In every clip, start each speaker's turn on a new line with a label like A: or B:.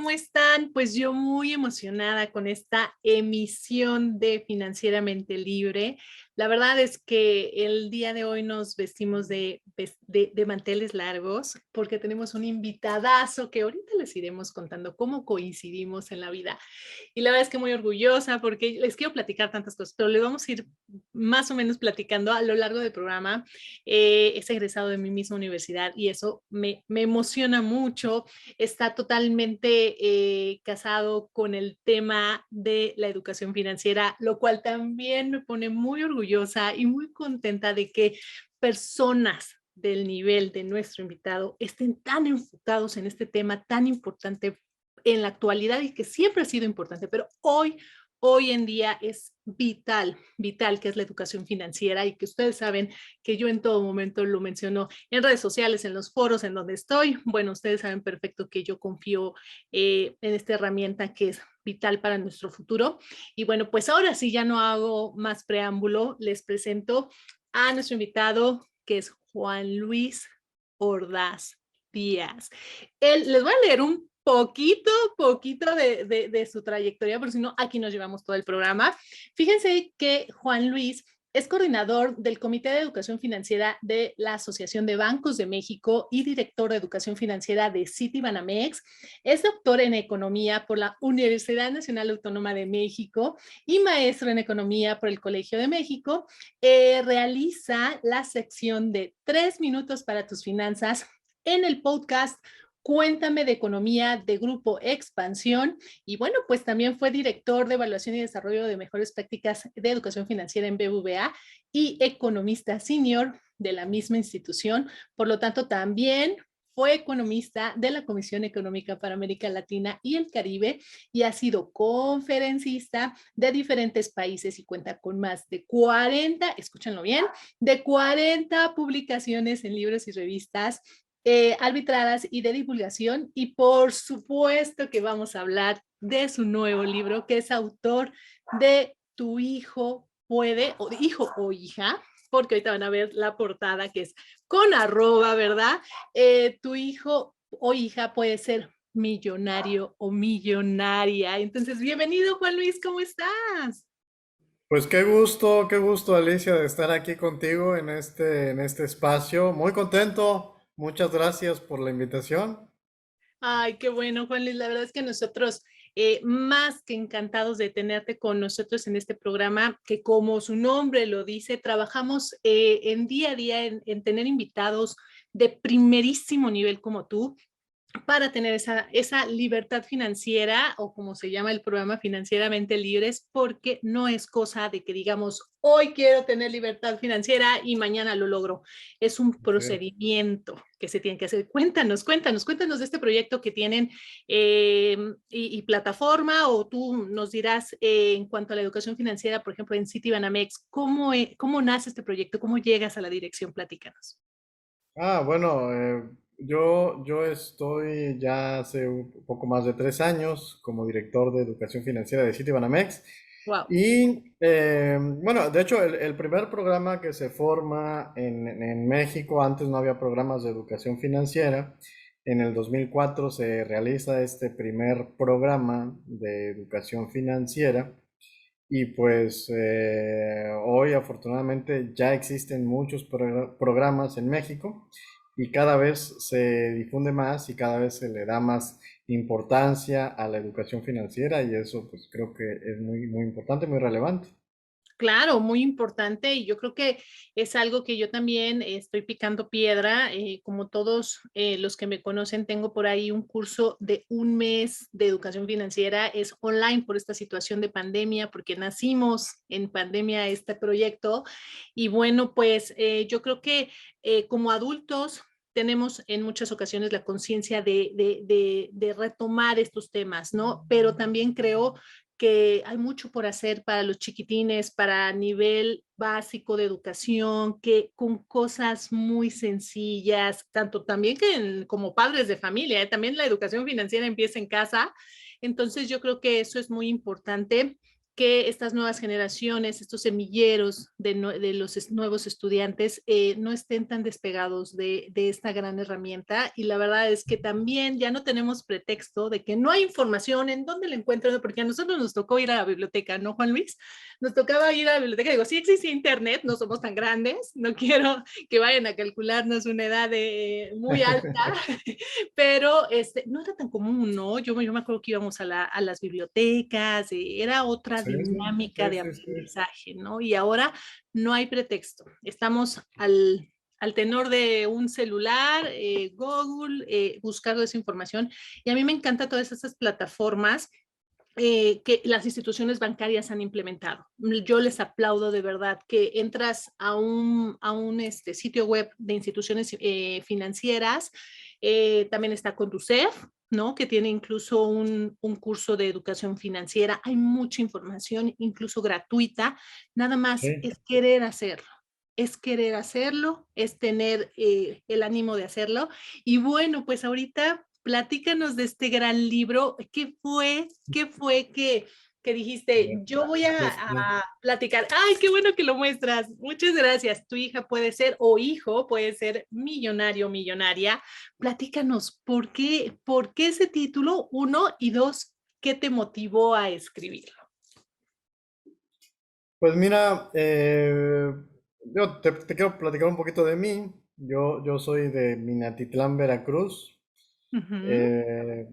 A: ¿cómo están? Pues yo muy emocionada con esta emisión de Financieramente Libre. La verdad es que el día de hoy nos vestimos de manteles largos porque tenemos un invitadazo que ahorita les iremos contando cómo coincidimos en la vida. Y la verdad es que muy orgullosa porque les quiero platicar tantas cosas, pero le vamos a ir más o menos platicando a lo largo del programa. Es egresado de mi misma universidad y eso me emociona mucho. Está totalmente casado con el tema de la educación financiera, lo cual también me pone muy orgullosa y muy contenta de que personas del nivel de nuestro invitado estén tan enfocados en este tema tan importante en la actualidad y que siempre ha sido importante, pero hoy en día es vital que es la educación financiera y que ustedes saben que yo en todo momento lo menciono en redes sociales, en los foros en donde estoy. Bueno, ustedes saben perfecto que yo confío en esta herramienta que es vital para nuestro futuro. Y bueno, pues ahora sí ya no hago más preámbulo, les presento a nuestro invitado que es Juan Luis Ordaz Díaz. Les voy a leer un poquito de su trayectoria, por si no, aquí nos llevamos todo el programa. Fíjense que Juan Luis es coordinador del Comité de Educación Financiera de la Asociación de Bancos de México y director de Educación Financiera de Citibanamex. Es doctor en Economía por la Universidad Nacional Autónoma de México y maestro en Economía por el Colegio de México. Realiza la sección de 3 minutos para tus finanzas en el podcast Cuéntame de Economía de Grupo Expansión. Y bueno, pues también fue director de Evaluación y Desarrollo de Mejores Prácticas de Educación Financiera en BBVA y economista senior de la misma institución. Por lo tanto, también fue economista de la Comisión Económica para América Latina y el Caribe y ha sido conferencista de diferentes países y cuenta con más de 40, escúchenlo bien, de 40 publicaciones en libros y revistas arbitradas y de divulgación. Y por supuesto que vamos a hablar de su nuevo libro, que es autor de Tu hijo puede, o hijo o hija, porque ahorita van a ver la portada que es con arroba, ¿verdad? Tu hijo o hija puede ser millonario o millonaria. Entonces, bienvenido, Juan Luis, ¿cómo estás?
B: Pues qué gusto Alicia de estar aquí contigo en este espacio. Muy contento. Muchas gracias por la invitación.
A: Ay, qué bueno, Juan Luis. La verdad es que nosotros más que encantados de tenerte con nosotros en este programa, que como su nombre lo dice, trabajamos en día a día en tener invitados de primerísimo nivel como tú, para tener esa libertad financiera o como se llama el programa Financieramente Libres, porque no es cosa de que digamos, hoy quiero tener libertad financiera y mañana lo logro. Es un
B: Sí.
A: procedimiento que se tiene que hacer. Cuéntanos de este proyecto que tienen y plataforma, o tú nos dirás en cuanto a la educación financiera, por ejemplo, en Citibanamex, ¿cómo nace este proyecto? ¿Cómo llegas a la dirección? Platícanos.
B: Bueno, yo estoy ya hace un poco más de 3 años como director de educación financiera de Citibanamex.
A: Wow.
B: Y bueno, de hecho, el primer programa que se forma en México, antes no había programas de educación financiera. En el 2004 se realiza este primer programa de educación financiera. Y pues hoy afortunadamente ya existen muchos programas en México y cada vez se difunde más y cada vez se le da más importancia a la educación financiera, y eso pues creo que es muy importante, muy relevante.
A: Claro, muy importante, y yo creo que es algo que yo también estoy picando piedra. Como todos los que me conocen, tengo por ahí un curso de un mes de educación financiera, es online por esta situación de pandemia, porque nacimos en pandemia este proyecto. Y bueno, pues yo creo que como adultos tenemos en muchas ocasiones la conciencia de retomar estos temas, ¿no? Pero también creo que hay mucho por hacer para los chiquitines, para nivel básico de educación, que con cosas muy sencillas, tanto también como padres de familia, también la educación financiera empieza en casa. Entonces yo creo que eso es muy importante, que estas nuevas generaciones, estos semilleros de los nuevos estudiantes no estén tan despegados de esta gran herramienta. Y la verdad es que también ya no tenemos pretexto de que no hay información en dónde la encuentran, porque a nosotros nos tocó ir a la biblioteca, ¿no, Juan Luis? Nos tocaba ir a la biblioteca. Digo, sí existe internet, no somos tan grandes, no quiero que vayan a calcularnos una edad muy alta, pero no era tan común, ¿no? Yo me acuerdo que íbamos a las bibliotecas, era otra
B: Sí, sí,
A: dinámica
B: sí,
A: de
B: sí, sí.
A: aprendizaje, ¿no? Y ahora no hay pretexto. Estamos al tenor de un celular, Google, buscando esa información. Y a mí me encantan todas esas plataformas que las instituciones bancarias han implementado. Yo les aplaudo de verdad que entras a un sitio web de instituciones financieras, también está Conducef, ¿no? Que tiene incluso un curso de educación financiera. Hay mucha información, incluso gratuita. Nada más
B: Sí.
A: es querer hacerlo. Es querer hacerlo, es tener el ánimo de hacerlo. Y bueno, pues ahorita platícanos de este gran libro. ¿Qué fue que dijiste? Yo voy
B: Este,
A: a platicar. Ay, qué bueno que lo muestras. Muchas gracias. Tu hija puede ser o hijo puede ser millonario o millonaria. Platícanos, ¿por qué ese título? Uno, y dos, ¿qué te motivó a escribirlo?
B: pues mira, yo te quiero platicar un poquito de mí. Yo soy de Minatitlán, Veracruz.
A: Ujú.
B: Eh,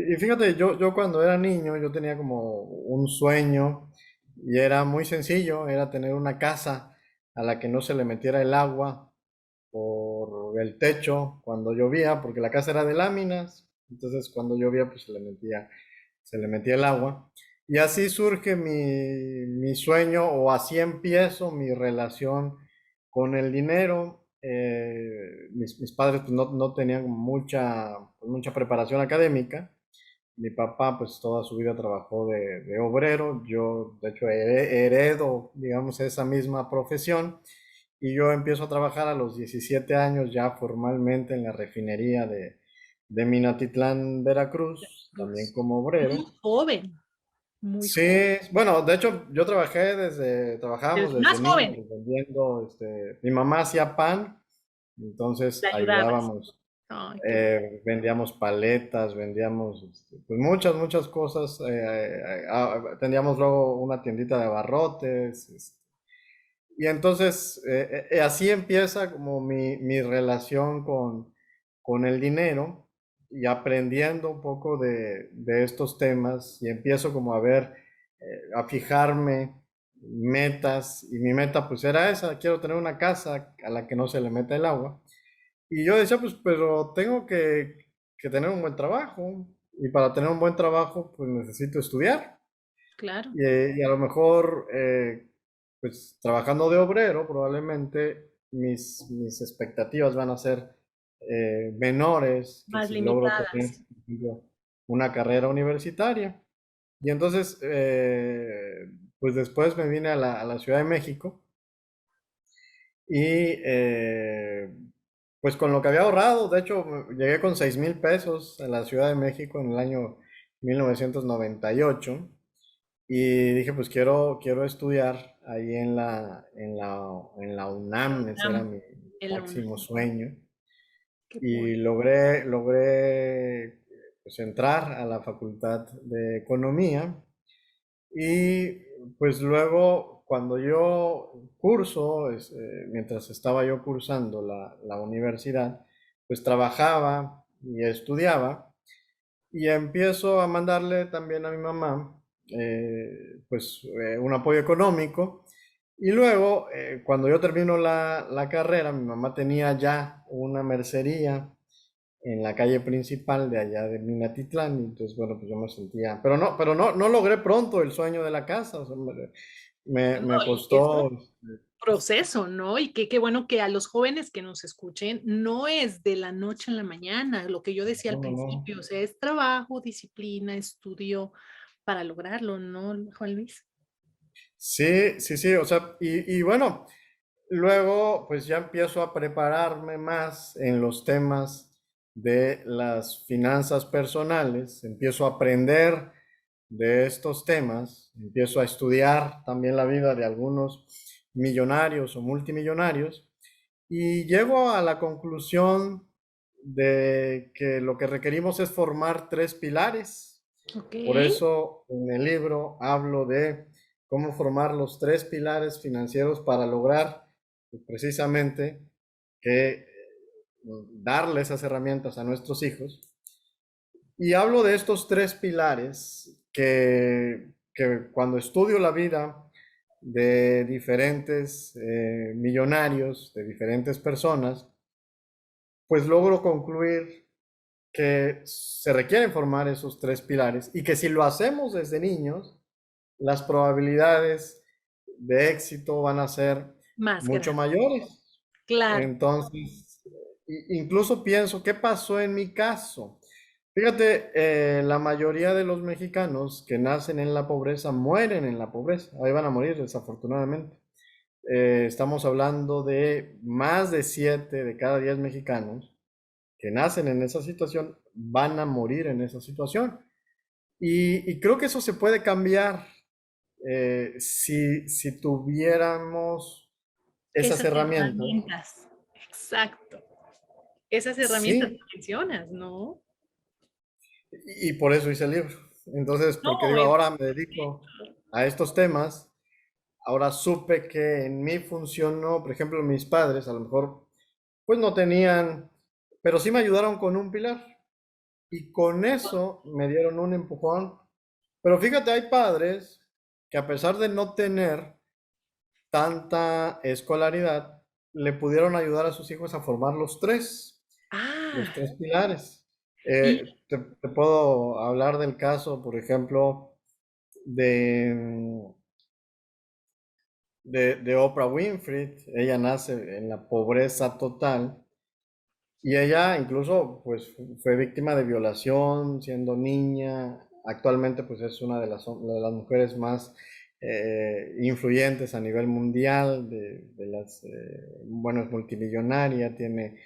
B: y fíjate, yo cuando era niño, yo tenía como un sueño y era muy sencillo, era tener una casa a la que no se le metiera el agua por el techo cuando llovía, porque la casa era de láminas, entonces cuando llovía pues se le metía el agua. Y así surge mi sueño, o así empiezo mi relación con el dinero. Mis padres pues, no tenían mucha preparación académica. Mi papá pues toda su vida trabajó de obrero. Yo de hecho heredo, digamos, esa misma profesión. Y yo empiezo a trabajar a los 17 años ya formalmente en la refinería de Minatitlán, Veracruz, también
A: Cruz.
B: como
A: Muy
B: obrero.
A: joven, muy
B: Sí,
A: joven.
B: bueno, de hecho yo trabajábamos
A: El
B: desde
A: más
B: niños
A: joven,
B: vendiendo, mi mamá hacía pan, entonces
A: le ayudabas.
B: ayudábamos,
A: Ay, qué bueno.
B: vendíamos paletas, vendíamos pues muchas cosas, teníamos luego una tiendita de abarrotes, y entonces así empieza como mi relación con el dinero, y aprendiendo un poco de estos temas, y empiezo como a ver, a fijarme metas, y mi meta pues era esa: quiero tener una casa a la que no se le meta el agua. Y yo decía, pues, pero tengo que tener un buen trabajo, y para tener un buen trabajo pues necesito estudiar.
A: Claro,
B: Y a lo mejor, pues trabajando de obrero, probablemente mis expectativas van a ser menores que
A: más
B: si logro tener,
A: limitadas.
B: por ejemplo, una carrera universitaria. Y entonces, pues después me vine a la Ciudad de México, y pues con lo que había ahorrado, de hecho, llegué con 6,000 pesos a la Ciudad de México en el año 1998. Y dije, pues quiero estudiar ahí en la UNAM. Ese era mi
A: El
B: máximo
A: UNAM.
B: sueño.
A: Qué
B: Y
A: bueno.
B: logré pues, entrar a la Facultad de Economía. Y pues luego, cuando yo mientras estaba yo cursando la universidad, pues trabajaba y estudiaba. Y empiezo a mandarle también a mi mamá, pues, un apoyo económico. Y luego, cuando yo termino la carrera, mi mamá tenía ya una mercería en la calle principal de allá de Minatitlán. Y entonces, bueno, pues yo me sentía, pero no logré pronto el sueño de la casa. O sea, me,
A: No,
B: me
A: y es un
B: costó.
A: proceso, ¿no? Y qué bueno que a los jóvenes que nos escuchen, no es de la noche a la mañana, lo que yo decía al
B: No, no, no.
A: principio, o sea, es trabajo, disciplina, estudio para lograrlo, ¿no, Juan Luis?
B: Sí, sí, sí, o sea, y bueno, luego pues ya empiezo a prepararme más en los temas de las finanzas personales, empiezo a aprender de estos temas, empiezo a estudiar también la vida de algunos millonarios o multimillonarios y llego a la conclusión de que lo que requerimos es formar tres pilares.
A: Ok,
B: Por eso en el libro hablo de cómo formar los tres pilares financieros para lograr precisamente que darle esas herramientas a nuestros hijos. Y hablo de estos tres pilares que cuando estudio la vida de diferentes millonarios, de diferentes personas, pues logro concluir que se requieren formar esos tres pilares y que si lo hacemos desde niños, las probabilidades de éxito van a ser
A: más
B: mucho
A: grande.
B: mayores.
A: Claro.
B: Entonces, incluso pienso, ¿qué pasó en mi caso? Fíjate, la mayoría de los mexicanos que nacen en la pobreza mueren en la pobreza. Ahí van a morir, desafortunadamente. Estamos hablando de más de 7 de cada 10 mexicanos que nacen en esa situación van a morir en esa situación. Y creo que eso se puede cambiar si tuviéramos esas
A: Esas
B: herramientas.
A: herramientas. Exacto. Esas herramientas que
B: Sí,
A: mencionas, ¿no?
B: y por eso hice el libro. Entonces, porque
A: No,
B: digo,
A: es
B: ahora me dedico a estos temas, ahora supe que en mí funcionó, por ejemplo, mis padres a lo mejor, pues no tenían, pero sí me ayudaron con un pilar y con eso me dieron un empujón. Pero fíjate, hay padres que a pesar de no tener tanta escolaridad, le pudieron ayudar a sus hijos a formar los
A: ah,
B: tres pilares.
A: y
B: Te puedo hablar del caso, por ejemplo, de, de Oprah Winfrey. Ella nace en la pobreza total y ella incluso pues fue víctima de violación siendo niña. Actualmente pues es una de las mujeres más influyentes a nivel mundial, de las, bueno, es multimillonaria, tiene.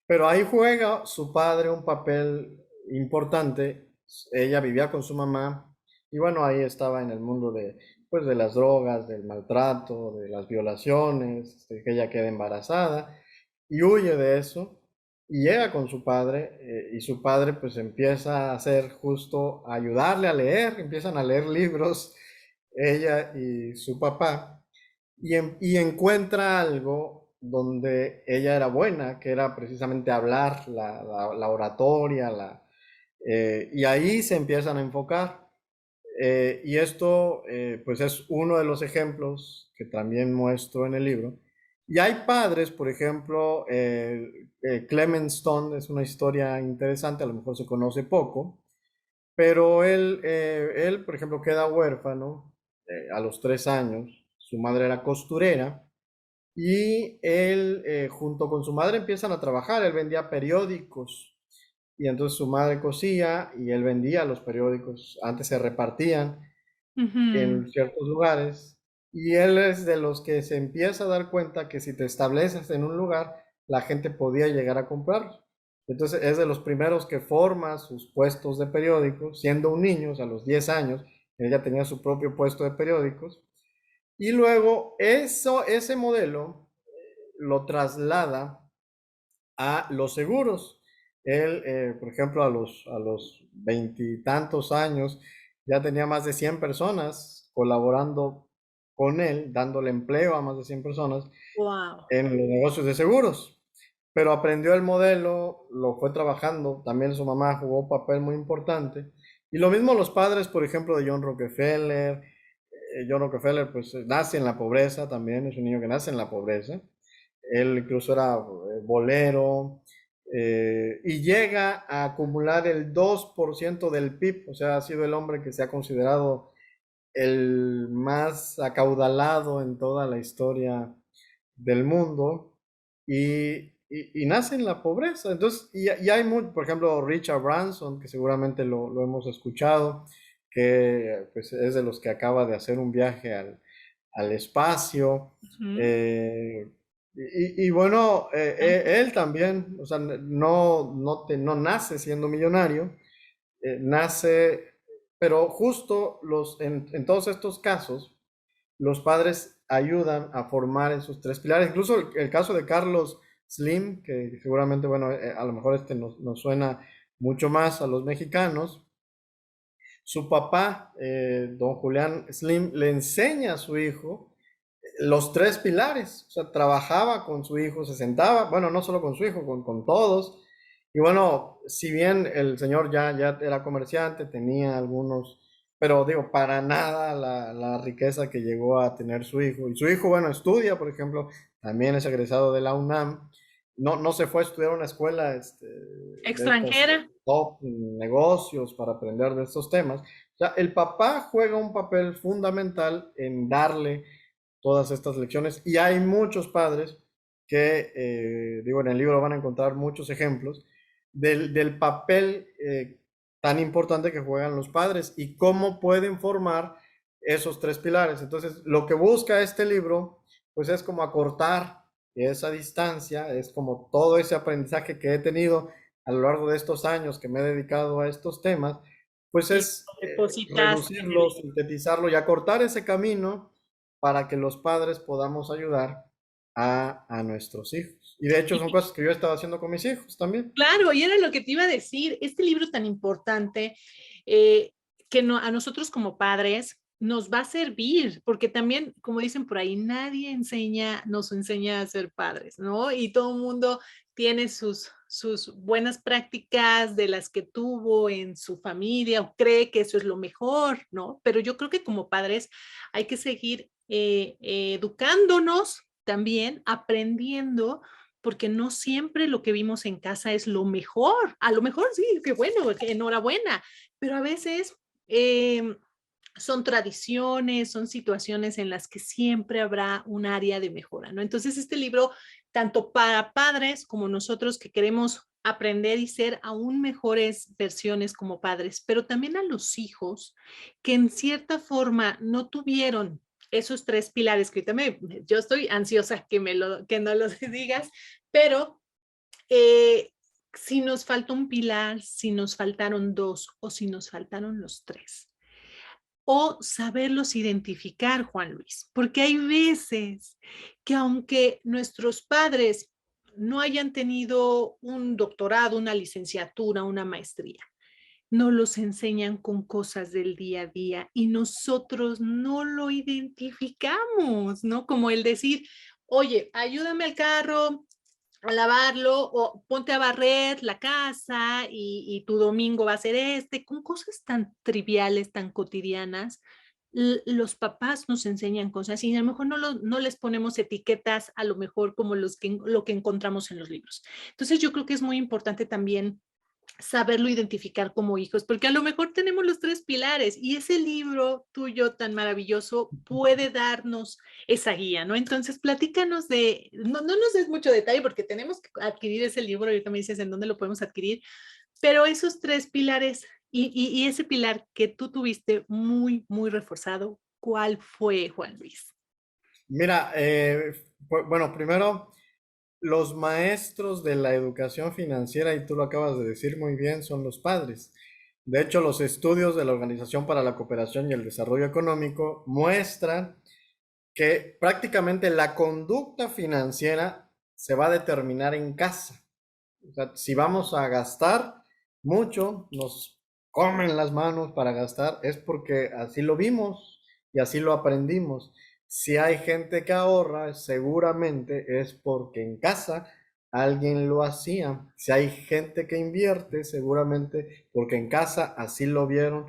B: Pero ahí juega su padre un papel importante. Ella vivía con su mamá y bueno, ahí estaba en el mundo de, pues, de las drogas, del maltrato, de las violaciones, que ella queda embarazada y huye de eso y llega con su padre y su padre pues empieza a hacer justo, a ayudarle a leer, empiezan a leer libros, ella y su papá y encuentra algo donde ella era buena, que era precisamente hablar, la oratoria, y ahí se empiezan a enfocar. Y esto, pues es uno de los ejemplos que también muestro en el libro. Y hay padres, por ejemplo, Clement Stone es una historia interesante, a lo mejor se conoce poco, pero él, por ejemplo, queda huérfano a los 3 años. Su madre era costurera y él, junto con su madre, empiezan a trabajar. Él vendía periódicos y entonces su madre cosía y él vendía los periódicos. Antes se repartían
A: ujú,
B: en ciertos lugares y él es de los que se empieza a dar cuenta que si te estableces en un lugar, la gente podía llegar a comprar. Entonces es de los primeros que forma sus puestos de periódicos, siendo un niño, o sea, a los 10 años, él ya tenía su propio puesto de periódicos. Y luego ese modelo lo traslada a los seguros. Él, por ejemplo, a los veintitantos años ya tenía más de 100 personas colaborando con él, dándole empleo a más de 100 personas
A: wow.
B: en los negocios de seguros. Pero aprendió el modelo, lo fue trabajando, también su mamá jugó un papel muy importante. Y lo mismo los padres, por ejemplo, de John Rockefeller. John Rockefeller pues nace en la pobreza también, es un niño que nace en la pobreza. Él incluso era bolero y llega a acumular el 2% del PIB, o sea, ha sido el hombre que se ha considerado el más acaudalado en toda la historia del mundo y nace en la pobreza. Entonces, y hay por ejemplo, Richard Branson, que seguramente lo hemos escuchado, que pues, es de los que acaba de hacer un viaje al espacio.
A: Ujú.
B: eh, y bueno, él también, o sea, no nace siendo millonario, nace pero justo en todos estos casos, los padres ayudan a formar esos tres pilares. Incluso el caso de Carlos Slim, que seguramente, bueno, a lo mejor nos suena mucho más a los mexicanos. Su papá, don Julián Slim, le enseña a su hijo los tres pilares. O sea, trabajaba con su hijo, se sentaba, bueno, no solo con su hijo, con todos. Y bueno, si bien el señor ya era comerciante, tenía algunos, pero digo, para nada la riqueza que llegó a tener su hijo. Y su hijo, bueno, estudia, por ejemplo, también es egresado de la UNAM. No se fue a estudiar a una escuela de estas
A: Extranjera.
B: top negocios para aprender de estos temas. O sea, el papá juega un papel fundamental en darle todas estas lecciones y hay muchos padres que, digo, en el libro van a encontrar muchos ejemplos del papel tan importante que juegan los padres y cómo pueden formar esos tres pilares. Entonces, lo que busca este libro, pues es como acortar esa distancia, es como todo ese aprendizaje que he tenido a lo largo de estos años que me he dedicado a estos temas, pues
A: Y lo
B: es
A: depositaste en el
B: reducirlo,
A: libro.
B: sintetizarlo y acortar ese camino para que los padres podamos ayudar a nuestros hijos. Y de hecho son cosas que yo he estado haciendo con mis hijos también.
A: Claro, y era lo que te iba a decir, este libro tan importante eh, que no, a nosotros como padres nos va a servir, porque también, como dicen por ahí, nadie nos enseña a ser padres, ¿no? Y todo el mundo tiene sus buenas prácticas de las que tuvo en su familia o cree que eso es lo mejor, ¿no? Pero yo creo que como padres hay que seguir educándonos también, aprendiendo porque no siempre lo que vimos en casa es lo mejor. A lo mejor sí, qué bueno, que enhorabuena, pero a veces son tradiciones, son situaciones en las que siempre habrá un área de mejora, ¿no? Entonces, este libro, tanto para padres como nosotros que queremos aprender y ser aún mejores versiones como padres, pero también a los hijos que en cierta forma no tuvieron esos tres pilares que también yo estoy ansiosa que no los digas, pero si nos falta un pilar, si nos faltaron dos o si nos faltaron los tres o saberlos identificar, Juan Luis, porque hay veces que aunque nuestros padres no hayan tenido un doctorado, una licenciatura, una maestría, no los enseñan con cosas del día a día y nosotros no lo identificamos, ¿no? Como el decir, oye, ayúdame al carro, a lavarlo o ponte a barrer la casa y tu domingo va a ser con cosas tan triviales, tan cotidianas. Los papás nos enseñan cosas y a lo mejor no les ponemos etiquetas a lo mejor como lo que encontramos en los libros. Entonces yo creo que es muy importante también saberlo identificar como hijos, porque a lo mejor tenemos los tres pilares y ese libro tuyo tan maravilloso puede darnos esa guía, ¿no? Entonces, platícanos no nos des mucho detalle porque tenemos que adquirir ese libro, ahorita me dices en dónde lo podemos adquirir, pero esos tres pilares y ese pilar que tú tuviste muy, muy reforzado, ¿cuál fue, Juan Luis?
B: Mira, bueno, primero, los maestros de la educación financiera, y tú lo acabas de decir muy bien, son los padres. De hecho, los estudios de la Organización para la Cooperación y el Desarrollo Económico muestran que prácticamente la conducta financiera se va a determinar en casa. O sea, si vamos a gastar mucho, nos comen las manos para gastar, es porque así lo vimos y así lo aprendimos. Si hay gente que ahorra, seguramente es porque en casa alguien lo hacía. Si hay gente que invierte, seguramente porque en casa así lo vieron.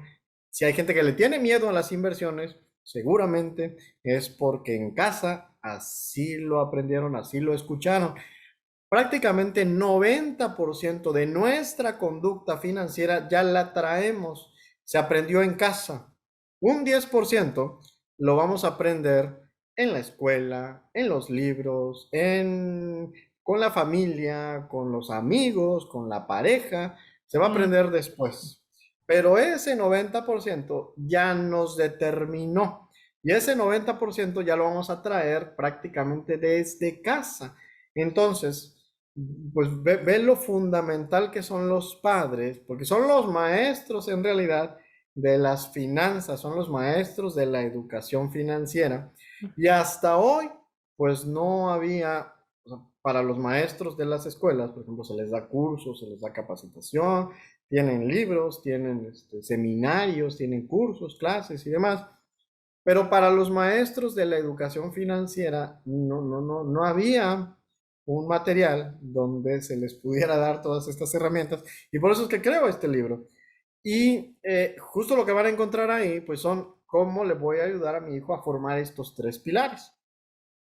B: Si hay gente que le tiene miedo a las inversiones, seguramente es porque en casa así lo aprendieron, así lo escucharon. Prácticamente 90% de nuestra conducta financiera ya la traemos, se aprendió en casa. Un 10% lo vamos a aprender en la escuela, en los libros, con la familia, con los amigos, con la pareja. Se va a
A: Mm,
B: aprender después. Pero ese 90% ya nos determinó. Y ese 90% ya lo vamos a traer prácticamente desde casa. Entonces, pues ve lo fundamental que son los padres, porque son los maestros en realidad de las finanzas, son los maestros de la educación financiera. Y hasta hoy, pues no había, o sea, para los maestros de las escuelas, por ejemplo, se les da cursos, se les da capacitación, tienen libros, tienen seminarios, tienen cursos, clases y demás. Pero para los maestros de la educación financiera no había un material donde se les pudiera dar todas estas herramientas. Y por eso es que creo este libro. Y justo lo que van a encontrar ahí, pues son cómo le voy a ayudar a mi hijo a formar estos tres pilares.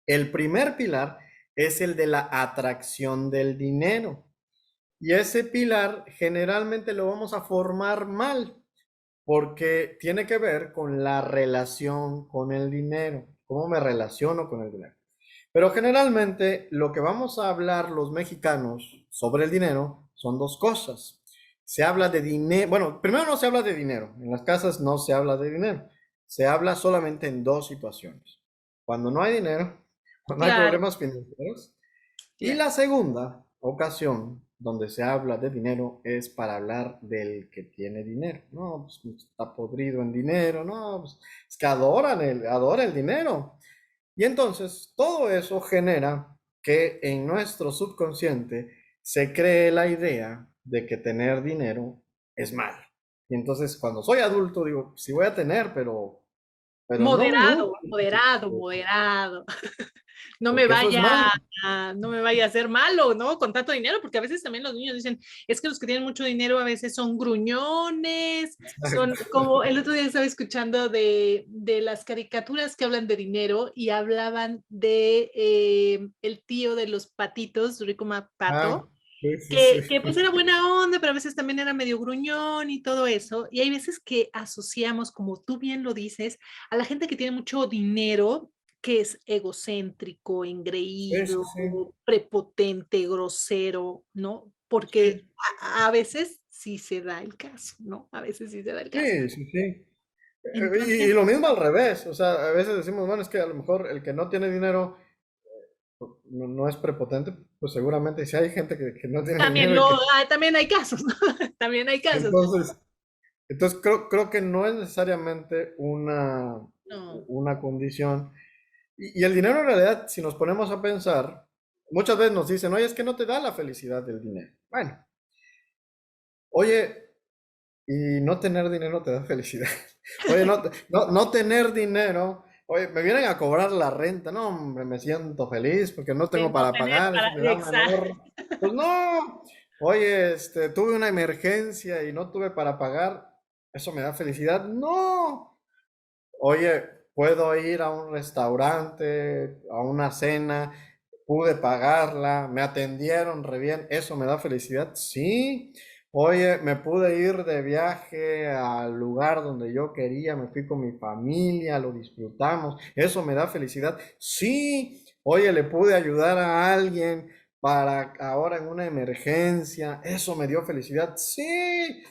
B: El primer pilar es el de la atracción del dinero. Y ese pilar generalmente lo vamos a formar mal porque tiene que ver con la relación con el dinero, cómo me relaciono con el dinero. Pero generalmente lo que vamos a hablar los mexicanos sobre el dinero son dos cosas. Se habla de dinero, bueno, primero no se habla de dinero, en las casas no se habla de dinero, se habla solamente en dos situaciones. Cuando no hay dinero, cuando hay
A: Claro,
B: problemas financieros, y
A: claro.
B: la segunda ocasión donde se habla de dinero es para hablar del que tiene dinero. No, pues está podrido en dinero, no, pues es que adora el dinero. Y entonces todo eso genera que en nuestro subconsciente se cree la idea de que tener dinero es malo. Y entonces cuando soy adulto digo, sí voy a tener, pero no mucho,
A: Moderado, moderado, moderado. No me
B: porque eso es
A: vaya
B: malo.
A: no me vaya a hacer malo, ¿no? Con tanto dinero, porque a veces también los niños dicen, es que los que tienen mucho dinero a veces son gruñones, son como el otro día estaba escuchando de las caricaturas que hablan de dinero y hablaban de el tío de los patitos, Rico
B: Ah,
A: McPato,
B: sí, sí, sí.
A: que pues era buena onda, pero a veces también era medio gruñón y todo eso. Y hay veces que asociamos, como tú bien lo dices, a la gente que tiene mucho dinero, que es egocéntrico,
B: Sí, sí,
A: engreído,
B: sí.
A: prepotente, grosero, ¿no? Porque
B: Sí,
A: a veces sí se da el caso, ¿no? A veces sí se da el caso.
B: sí, sí, sí. Y
A: Entonces,
B: lo mismo al revés, o sea, a veces decimos, bueno, es que a lo mejor el que no tiene dinero no es prepotente, pues seguramente si hay gente que no tiene
A: también,
B: dinero y que...
A: también hay casos, ¿no? También hay casos.
B: Entonces, entonces creo que no es necesariamente
A: No,
B: una condición. Y el dinero en realidad, si nos ponemos a pensar, muchas veces nos dicen, oye, es que no te da la felicidad del dinero. Bueno, oye, y no tener dinero te da felicidad. Oye, no tener dinero. Oye, me vienen a cobrar la renta. No, hombre, me siento feliz porque no
A: de
B: tengo
A: no
B: para
A: tener
B: pagar.
A: para,
B: Eso me da
A: exacto.
B: menor. Pues no. Oye, tuve una emergencia y no tuve para pagar. Eso me da felicidad. No. Oye, puedo ir a un restaurante, a una cena, pude pagarla, me atendieron re bien, ¿eso me da felicidad? Sí. Oye, me pude ir de viaje al lugar donde yo quería, me fui con mi familia, lo disfrutamos, ¿eso me da felicidad? Sí. Oye, le pude ayudar a alguien para ahora en una emergencia, ¿eso me dio felicidad? Sí.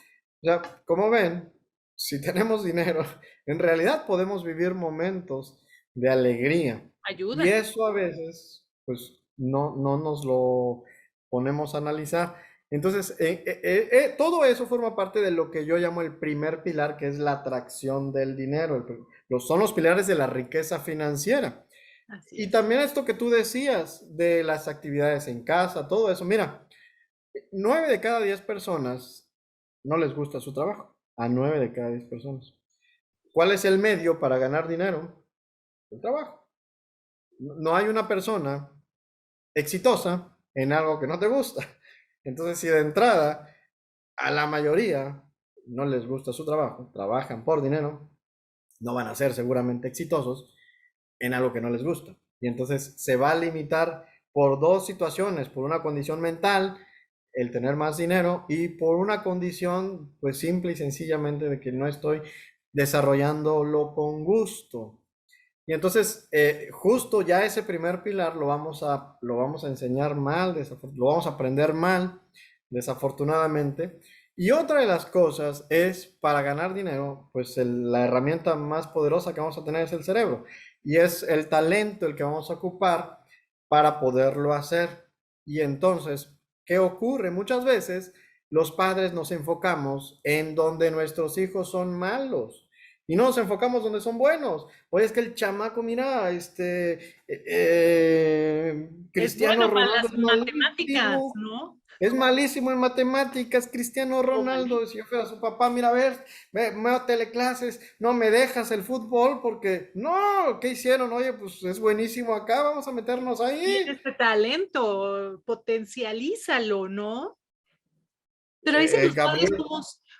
B: O sea, como ven, si tenemos dinero, en realidad podemos vivir momentos de alegría y
A: Ayuda.
B: eso a veces pues no nos lo ponemos a analizar. Entonces, todo eso forma parte de lo que yo llamo el primer pilar, que es la atracción del dinero. Son los pilares de la riqueza financiera.
A: Así
B: Y
A: es.
B: también esto que tú decías de las actividades en casa, todo eso. Mira, 9 de cada 10 personas no les gusta su trabajo. A 9 de cada 10 personas. ¿Cuál es el medio para ganar dinero? El trabajo. No hay una persona exitosa en algo que no te gusta. Entonces, si de entrada a la mayoría no les gusta su trabajo, trabajan por dinero, no van a ser seguramente exitosos en algo que no les gusta. Y entonces se va a limitar por dos situaciones, por una condición mental, el tener más dinero, y por una condición, pues simple y sencillamente de que no estoy desarrollándolo con gusto. Y entonces, justo ya ese primer pilar lo vamos a enseñar mal, lo vamos a aprender mal, desafortunadamente. Y otra de las cosas es, para ganar dinero, pues la herramienta más poderosa que vamos a tener es el cerebro. Y es el talento el que vamos a ocupar para poderlo hacer. Y entonces, ¿qué ocurre? Muchas veces los padres nos enfocamos en donde nuestros hijos son malos y no nos enfocamos donde son buenos. Oye, es que el chamaco, mira,
A: Es
B: Cristiano
A: bueno para
B: Ronaldo
A: las
B: es
A: matemáticas,
B: malísimo.
A: ¿no?
B: Es malísimo en matemáticas, Cristiano
A: O
B: Ronaldo. Si yo fuera su papá, mira, a ver, métele clases, no me dejas el fútbol porque, no, ¿qué hicieron? Oye, pues es buenísimo acá, vamos a meternos ahí.
A: tiene este talento, potencialízalo, ¿no? Pero a veces los padres
B: Gabriel,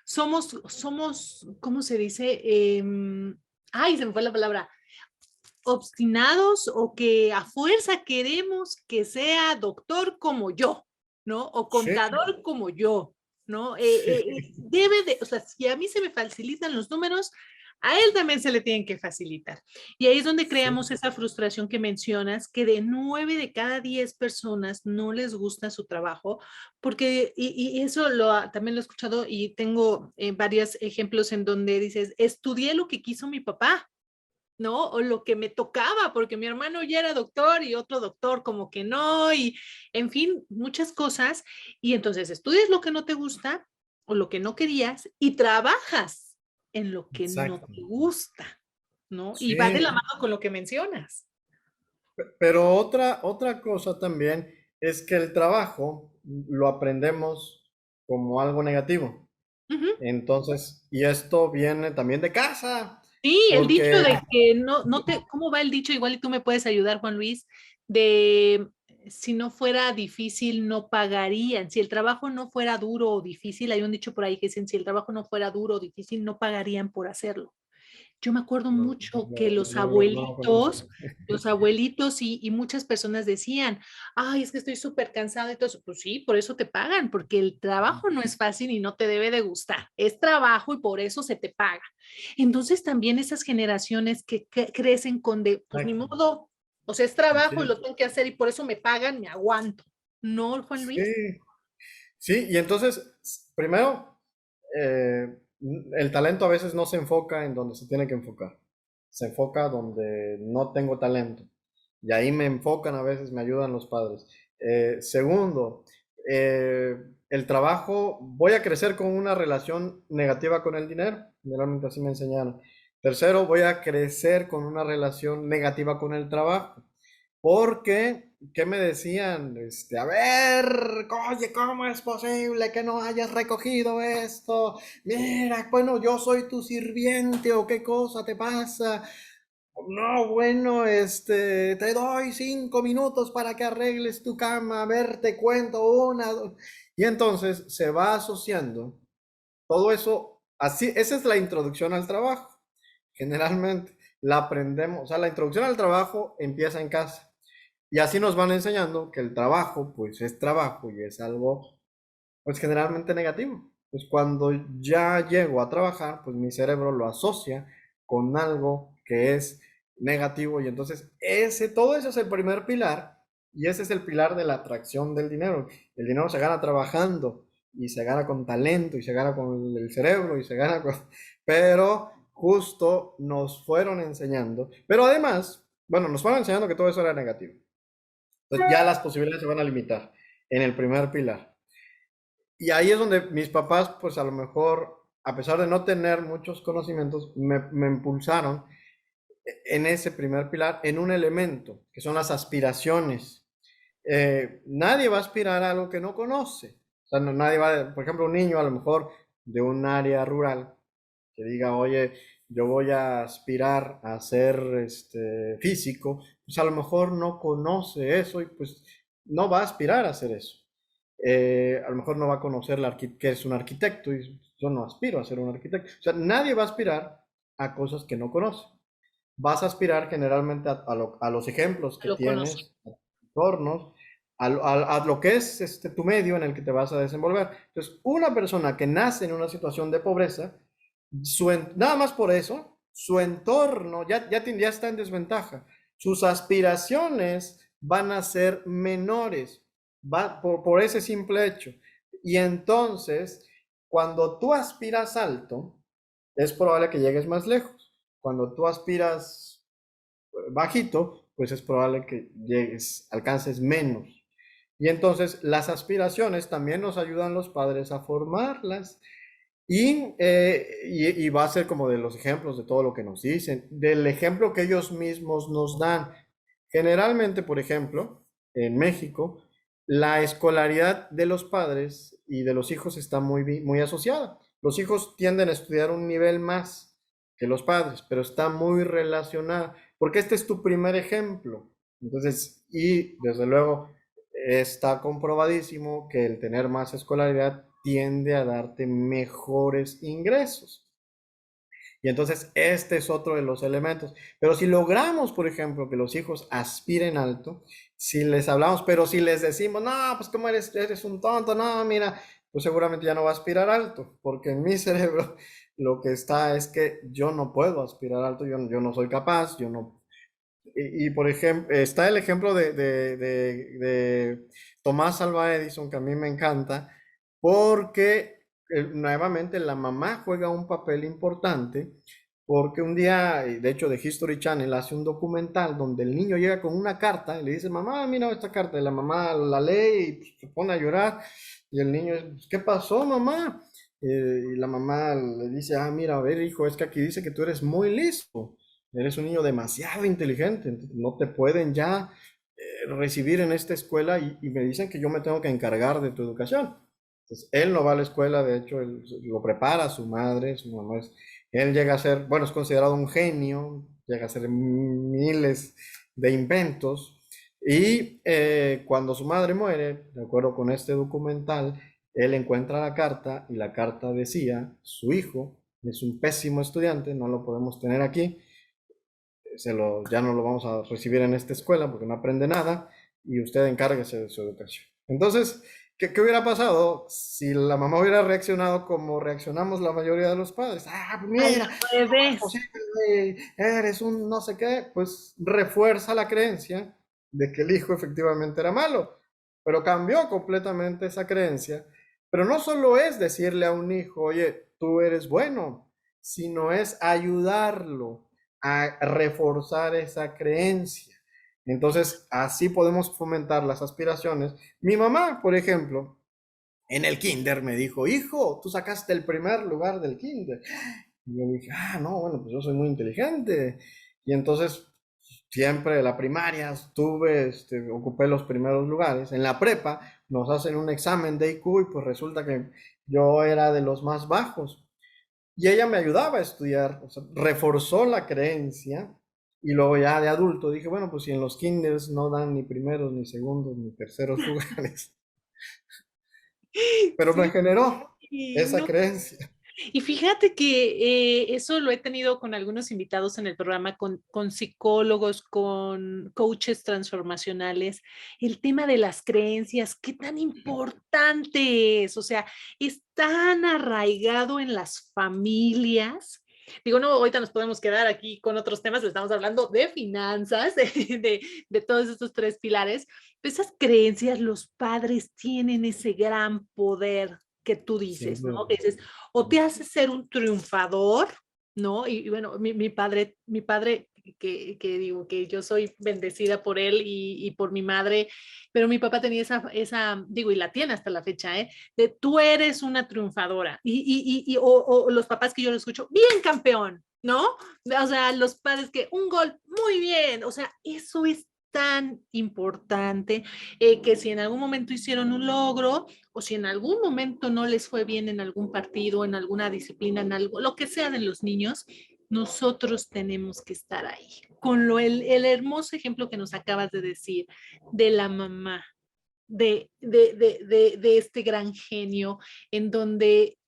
A: somos, ¿cómo se dice? Ay, se me fue la palabra, obstinados o que a fuerza queremos que sea doctor como yo, ¿no? O
B: sí,
A: contador como yo, ¿no?
B: sí,
A: Debe de, o sea, si a mí se me facilitan los números, a él también se le tienen que facilitar. Y ahí es donde
B: sí,
A: creamos esa frustración que mencionas, que de 9 de cada 10 personas no les gusta su trabajo, porque, y eso también lo he escuchado y tengo varios ejemplos en donde dices, estudié lo que quiso mi papá, ¿no? O lo que me tocaba, porque mi hermano ya era doctor y otro doctor como que no, y en fin, muchas cosas. Y entonces estudias lo que no te gusta o lo que no querías y trabajas en lo que no
B: exacto.
A: te gusta, ¿no? Y va de la
B: Sí,
A: mano con lo que mencionas.
B: pero otra cosa también es que el trabajo lo aprendemos como algo negativo.
A: Ujú.
B: Entonces, y esto viene también de casa,
A: Sí, el dicho
B: porque
A: de que no te, ¿cómo va el dicho? Igual y tú me puedes ayudar, Juan Luis, de si no fuera difícil, no pagarían. Si el trabajo no fuera duro o difícil, hay un dicho por ahí que dicen, si el trabajo no fuera duro o difícil, no pagarían por hacerlo. Yo me acuerdo
B: no,
A: mucho que
B: no lo conozco.
A: los abuelitos y muchas personas decían, ay, es que estoy súper cansada y todo eso. Pues sí, por eso te pagan, porque el trabajo no es fácil y no te debe de gustar. Es trabajo y por eso se te paga. Entonces también esas generaciones que crecen con de, pues ni
B: Exacto.
A: modo, o sea, es trabajo y
B: Sí,
A: lo tengo que hacer y por eso me pagan, me aguanto. ¿No, Juan Luis?
B: sí, sí, y entonces, primero, el talento a veces no se enfoca en donde se tiene que enfocar, se enfoca donde no tengo talento, y ahí me enfocan a veces, me ayudan los padres. Segundo, eh, el trabajo, voy a crecer con una relación negativa con el dinero, generalmente así me enseñaron. Tercero, voy a crecer con una relación negativa con el trabajo. Porque, ¿qué me decían? A ver, oye, ¿cómo es posible que no hayas recogido esto? Mira, bueno, yo soy tu sirviente o qué cosa te pasa. No, bueno, te doy 5 minutos para que arregles tu cama. A ver, te cuento una. Y entonces se va asociando todo eso. Así, esa es la introducción al trabajo. Generalmente la aprendemos, o sea, la introducción al trabajo empieza en casa. Y así nos van enseñando que el trabajo, pues es trabajo y es algo, pues generalmente negativo. Pues cuando ya llego a trabajar, pues mi cerebro lo asocia con algo que es negativo y entonces todo eso es el primer pilar y ese es el pilar de la atracción del dinero. El dinero se gana trabajando y se gana con talento y se gana con el cerebro y se gana con... Pero justo nos fueron enseñando, pero además, bueno, nos fueron enseñando que todo eso era negativo. Entonces ya las posibilidades se van a limitar en el primer pilar. Y ahí es donde mis papás, pues a lo mejor, a pesar de no tener muchos conocimientos, me impulsaron en ese primer pilar, en un elemento, que son las aspiraciones. Nadie va a aspirar a algo que no conoce. O sea, nadie va, por ejemplo, un niño a lo mejor de un área rural que diga, oye, yo voy a aspirar a ser físico, pues a lo mejor no conoce eso y pues no va a aspirar a hacer eso. A lo mejor no va a conocer que es un arquitecto y yo no aspiro a ser un arquitecto. O sea, nadie va a aspirar a cosas que no conoce. Vas a aspirar generalmente a los ejemplos que
A: Lo conozco.
B: tienes, a tus entornos, a lo que es tu medio en el que te vas a desenvolver. Entonces, una persona que nace en una situación de pobreza, nada más por eso, su entorno ya está en desventaja. Sus aspiraciones van a ser menores por ese simple hecho. Y entonces, cuando tú aspiras alto, es probable que llegues más lejos. Cuando tú aspiras bajito, pues es probable que alcances menos. Y entonces las aspiraciones también nos ayudan los padres a formarlas. Y va a ser como de los ejemplos de todo lo que nos dicen, del ejemplo que ellos mismos nos dan. Generalmente, por ejemplo, en México, la escolaridad de los padres y de los hijos está muy asociada. Los hijos tienden a estudiar un nivel más que los padres, pero está muy relacionada, porque este es tu primer ejemplo. Entonces, y desde luego, está comprobadísimo que el tener más escolaridad tiende a darte mejores ingresos. Y entonces este es otro de los elementos. Pero si logramos, por ejemplo, que los hijos aspiren alto, si les hablamos, pero si les decimos, no, pues como eres un tonto, no, mira, pues seguramente ya no va a aspirar alto, porque en mi cerebro lo que está es que yo no puedo aspirar alto, yo no soy capaz, yo no. Por ejemplo, está el ejemplo de Tomás Alva Edison, que a mí me encanta, porque nuevamente la mamá juega un papel importante, porque un día, de hecho, de History Channel hace un documental donde el niño llega con una carta y le dice, mamá, mira esta carta, y la mamá la lee y pues, se pone a llorar, y el niño, pues, ¿qué pasó, mamá? Y la mamá le dice, ah, mira, a ver, hijo, es que aquí dice que tú eres muy listo. Eres un niño demasiado inteligente, no te pueden ya recibir en esta escuela y me dicen que yo me tengo que encargar de tu educación. Entonces, él no va a la escuela, de hecho, él lo prepara su madre, su mamá él llega a ser, bueno, es considerado un genio, llega a hacer miles de inventos y cuando su madre muere, de acuerdo con este documental, él encuentra la carta y la carta decía, su hijo es un pésimo estudiante, no lo podemos tener aquí, ya no lo vamos a recibir en esta escuela porque no aprende nada y usted encárguese de su educación. Entonces, ¿qué hubiera pasado si la mamá hubiera reaccionado como reaccionamos la mayoría de los padres? Ah, pues
A: Al
B: mira, ¿cómo es
A: revés.
B: posible? Eres un no sé qué. Pues refuerza la creencia de que el hijo efectivamente era malo, pero cambió completamente esa creencia. Pero no solo es decirle a un hijo, oye, tú eres bueno, sino es ayudarlo a reforzar esa creencia. Entonces, así podemos fomentar las aspiraciones. Mi mamá, por ejemplo, en el kinder me dijo, hijo, tú sacaste el primer lugar del kinder. Y yo dije, ah, no, bueno, pues yo soy muy inteligente. Y entonces, siempre en la primaria ocupé los primeros lugares. En la prepa nos hacen un examen de IQ y pues resulta que yo era de los más bajos. Y ella me ayudaba a estudiar, o sea, reforzó la creencia. Y luego ya de adulto dije, bueno, pues si en los kinders no dan ni primeros, ni segundos, ni terceros lugares, pero me
A: Sí,
B: generó esa
A: no.
B: creencia.
A: Y fíjate que eso lo he tenido con algunos invitados en el programa, con psicólogos, con coaches transformacionales, el tema de las creencias, qué tan importante es, o sea, es tan arraigado en las familias. Digo, no, ahorita nos podemos quedar aquí con otros temas, pero estamos hablando de finanzas, de todos estos tres pilares. Pero esas creencias, los padres tienen ese gran poder que tú
B: Sin
A: dices, ¿no?
B: duda.
A: Que dices, o te hace ser un triunfador, ¿no? Y bueno, mi padre que digo que yo soy bendecida por él y por mi madre, pero mi papá tenía digo, y la tiene hasta la fecha, ¿eh? De tú eres una triunfadora. O los papás que yo lo escucho, bien campeón, ¿no? O sea, los padres que un gol, muy bien. O sea, eso es tan importante que si en algún momento hicieron un logro, o si en algún momento no les fue bien en algún partido, en alguna disciplina, en algo, lo que sea de los niños, nosotros tenemos que estar ahí. Con el hermoso ejemplo que nos acabas de decir de la mamá, de este gran genio, en donde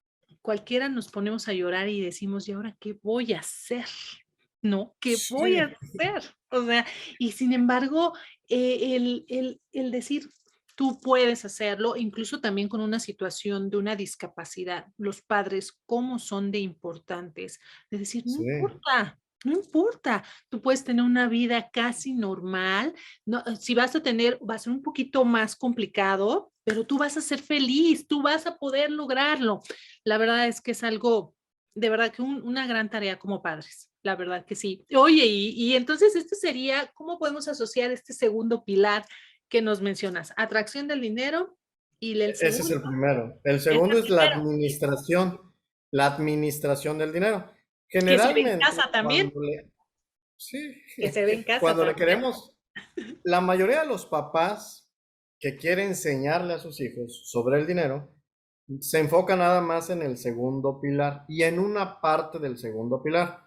A: cualquiera nos ponemos a llorar y decimos, ¿y ahora qué voy a hacer? ¿No? ¿Qué voy a
B: Sí,
A: hacer? O sea, y sin embargo, el decir, tú puedes hacerlo, incluso también con una situación de una discapacidad, los padres, ¿cómo son de importantes? De decir, no
B: sí.
A: importa, no importa, tú puedes tener una vida casi normal, no, si vas a tener, va a ser un poquito más complicado, pero tú vas a ser feliz, tú vas a poder lograrlo. La verdad es que es algo, de verdad que una gran tarea como padres, la verdad que sí. Oye, y entonces este sería, ¿cómo podemos asociar este segundo pilar? ¿Qué nos mencionas? Atracción del dinero y el
B: Ese es
A: segundo
B: el primero. El
A: es
B: segundo
A: el
B: es
A: primero,
B: la administración del dinero.
A: que se ve en
B: Generalmente,
A: casa también,
B: sí,
A: que se ve en casa
B: cuando le
A: también.
B: queremos, la mayoría de los papás que quieren enseñarle a sus hijos sobre el dinero, se enfoca nada más en el segundo pilar y en una parte del segundo pilar,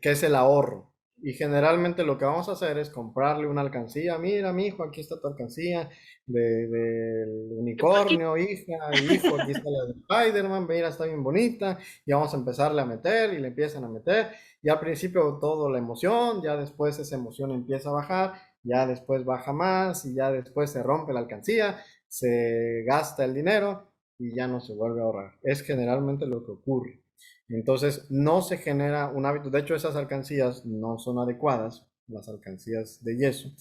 B: que es el ahorro. Y generalmente lo que vamos a hacer es comprarle una alcancía. Mira, mi hijo, aquí está tu alcancía del
A: Aquí,
B: unicornio, hija, hijo, aquí está la de Spider-Man, mira, está bien bonita. Y vamos a empezarle a meter y le empiezan a meter. Y al principio todo la emoción, ya después esa emoción empieza a bajar, ya después baja más y ya después se rompe la alcancía, se gasta el dinero y ya no se vuelve a ahorrar. Es generalmente lo que ocurre. Entonces, no se genera un hábito. De hecho, esas alcancías no son adecuadas, las alcancías de yeso.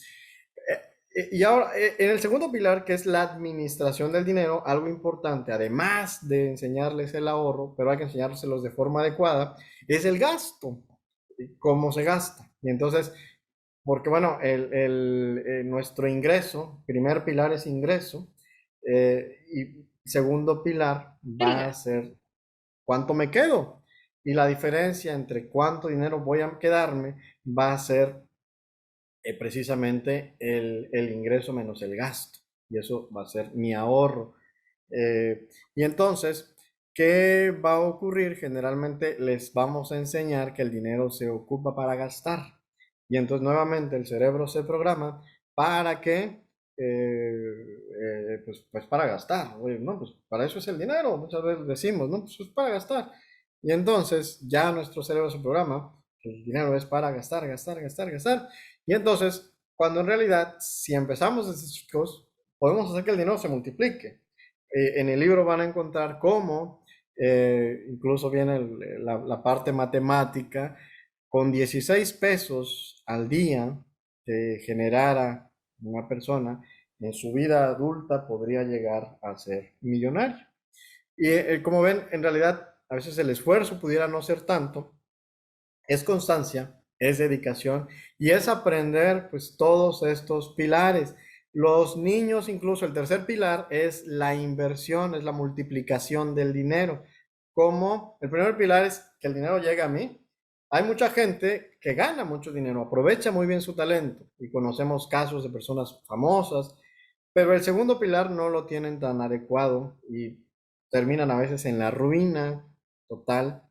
B: Y ahora, en el segundo pilar, que es la administración del dinero, algo importante, además de enseñarles el ahorro, pero hay que enseñárselos de forma adecuada, es el gasto, cómo se gasta. Y entonces, porque bueno, nuestro ingreso, primer pilar es ingreso, y segundo pilar
A: el
B: va a
A: gas.
B: ser cuánto me quedo. Y la diferencia entre cuánto dinero voy a quedarme va a ser precisamente el ingreso menos el gasto. Y eso va a ser mi ahorro. Y entonces, ¿qué va a ocurrir? Generalmente les vamos a enseñar que el dinero se ocupa para gastar. Y entonces nuevamente el cerebro se programa para que, pues para gastar. Oye, no, pues para eso es el dinero. Muchas veces decimos, no, pues es para gastar. Y entonces ya nuestro cerebro se programa que el dinero es para gastar, gastar, gastar, gastar. Y entonces, cuando en realidad, si empezamos desde chicos, podemos hacer que el dinero se multiplique. En el libro van a encontrar cómo, incluso viene la parte matemática, con 16 pesos al día que generara una persona, en su vida adulta podría llegar a ser millonario. Y como ven, en realidad a veces el esfuerzo pudiera no ser tanto, es constancia, es dedicación y es aprender pues todos estos pilares. Los niños, incluso el tercer pilar es la inversión, es la multiplicación del dinero. Como el primer pilar es que el dinero llegue a mí. Hay mucha gente que gana mucho dinero, aprovecha muy bien su talento y conocemos casos de personas famosas, pero el segundo pilar no lo tienen tan adecuado y terminan a veces en la ruina total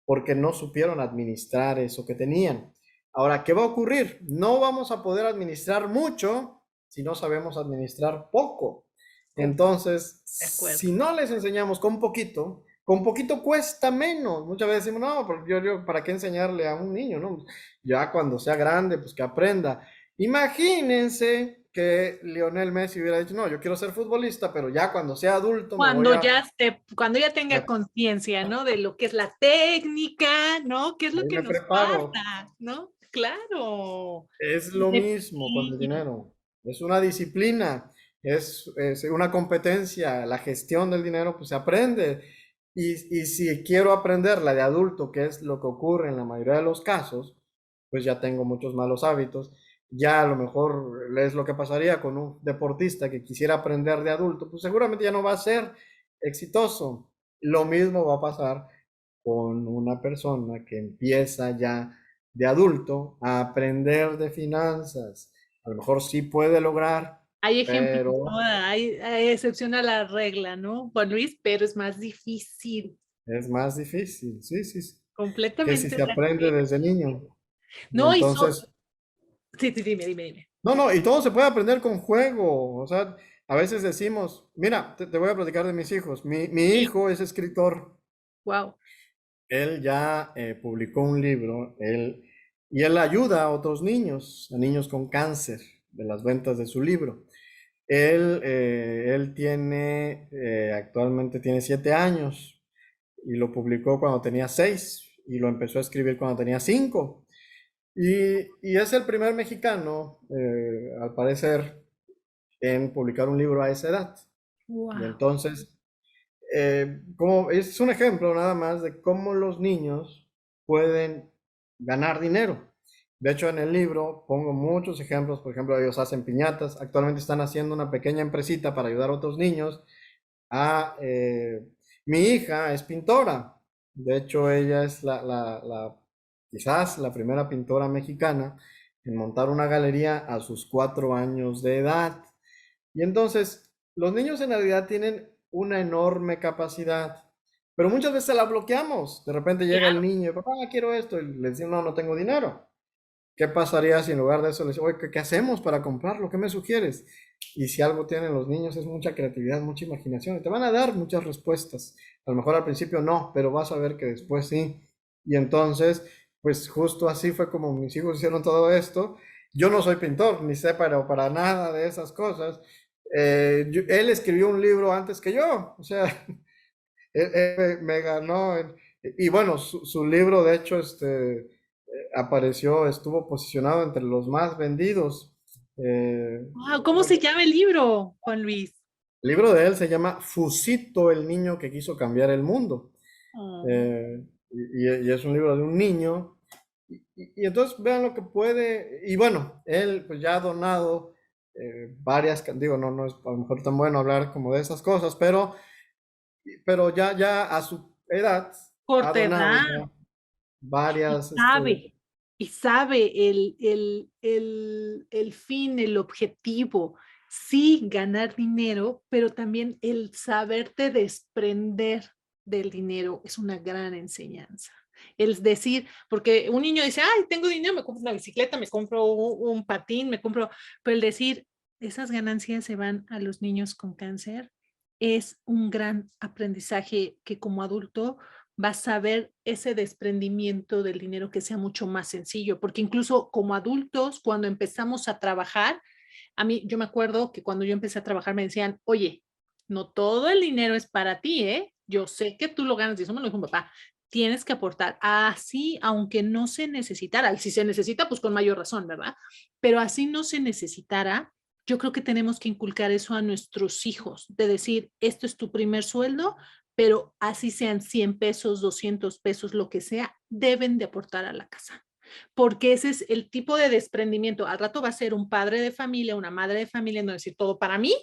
B: porque no supieron administrar eso que tenían. Ahora, ¿qué va a ocurrir? No vamos a poder administrar mucho si no sabemos administrar poco. Entonces,
A: De acuerdo.
B: si no les enseñamos con poquito cuesta menos. Muchas veces decimos, no, pero ¿para qué enseñarle a un niño? ¿No? Ya cuando sea grande, pues que aprenda. Imagínense que Lionel Messi hubiera dicho, no, yo quiero ser futbolista, pero ya cuando sea adulto me voy
A: Cuando ya tenga conciencia, ¿no? De lo que es la técnica, ¿no? ¿Qué es lo
B: ahí
A: que
B: me
A: nos
B: preparo.
A: falta, ¿no? Claro.
B: Es lo mismo con el
A: Definitivo.
B: dinero. Es una disciplina, es una competencia. La gestión del dinero, pues se aprende. Y si quiero aprender la de adulto, que es lo que ocurre en la mayoría de los casos, pues ya tengo muchos malos hábitos. Ya a lo mejor es lo que pasaría con un deportista que quisiera aprender de adulto, pues seguramente ya no va a ser exitoso. Lo mismo va a pasar con una persona que empieza ya de adulto a aprender de finanzas. A lo mejor sí puede lograr,
A: Hay ejemplos, ¿no?
B: pero
A: Hay excepción a la regla, ¿no, Juan Luis? Pero es más difícil.
B: es más difícil, sí, sí, sí, que si
A: Completamente
B: se
A: de
B: aprende
A: acuerdo.
B: desde niño. Y
A: No,
B: entonces,
A: sí, sí, dime.
B: no, no, y todo se puede aprender con juego. O sea, a veces decimos, mira, te voy a platicar de mis hijos. Mi
A: Sí,
B: hijo es escritor.
A: wow.
B: Él ya publicó un libro, y él ayuda a otros niños, a niños con cáncer, de las ventas de su libro. Él tiene, actualmente tiene 7 años y lo publicó cuando tenía 6 y lo empezó a escribir cuando tenía 5. Y es el primer mexicano, al parecer, en publicar un libro a esa edad. Y
A: Wow.
B: entonces, como es un ejemplo nada más de cómo los niños pueden ganar dinero. De hecho, en el libro pongo muchos ejemplos. Por ejemplo, ellos hacen piñatas. Actualmente están haciendo una pequeña empresita para ayudar a otros niños. Ah, mi hija es pintora. De hecho, ella es quizás la primera pintora mexicana en montar una galería a sus 4 años de edad. Y entonces, los niños en realidad tienen una enorme capacidad, pero muchas veces la bloqueamos. De repente llega el
A: Claro.
B: niño, papá, quiero esto, y le decimos, no, no tengo dinero. ¿Qué pasaría si en lugar de eso les digo, oye, ¿qué hacemos para comprarlo? ¿Qué me sugieres? Y si algo tienen los niños es mucha creatividad, mucha imaginación. Y te van a dar muchas respuestas. A lo mejor al principio no, pero vas a ver que después sí. Y entonces, pues justo así fue como mis hijos hicieron todo esto. Yo no soy pintor, ni sé para nada de esas cosas. Él escribió un libro antes que yo. O sea, él me ganó. Y bueno, su libro, de hecho, apareció, estuvo posicionado entre los más vendidos.
A: Wow, ¿cómo se llama el libro, Juan Luis?
B: El libro de él se llama Fusito, el niño que quiso cambiar el mundo.
A: Oh.
B: Y es un libro de un niño. Y entonces vean lo que puede. Y bueno, él pues ya ha donado digo, no, no es a lo mejor tan bueno hablar como de esas cosas, pero ya a su edad ha
A: Corta
B: donado
A: edad.
B: ya varias,
A: Sabe, y sabe el fin, el objetivo. Sí, ganar dinero, pero también el saberte desprender del dinero es una gran enseñanza. El decir, porque un niño dice, ay, tengo dinero, me compro una bicicleta, me compro un patín, me compro, pero el decir, esas ganancias se van a los niños con cáncer, es un gran aprendizaje que como adulto vas a ver ese desprendimiento del dinero que sea mucho más sencillo, porque incluso como adultos, cuando empezamos a trabajar, a mí, yo me acuerdo que cuando yo empecé a trabajar me decían, oye, no todo el dinero es para ti, ¿eh? Yo sé que tú lo ganas, y eso me lo dijo mi papá, tienes que aportar así, aunque no se necesitara, y si se necesita, pues con mayor razón, ¿verdad? Pero así no se necesitara, yo creo que tenemos que inculcar eso a nuestros hijos, de decir, esto es tu primer sueldo, pero así sean 100 pesos, 200 pesos, lo que sea, deben de aportar a la casa. Porque ese es el tipo de desprendimiento. Al rato va a ser un padre de familia, una madre de familia, no decir todo para mí,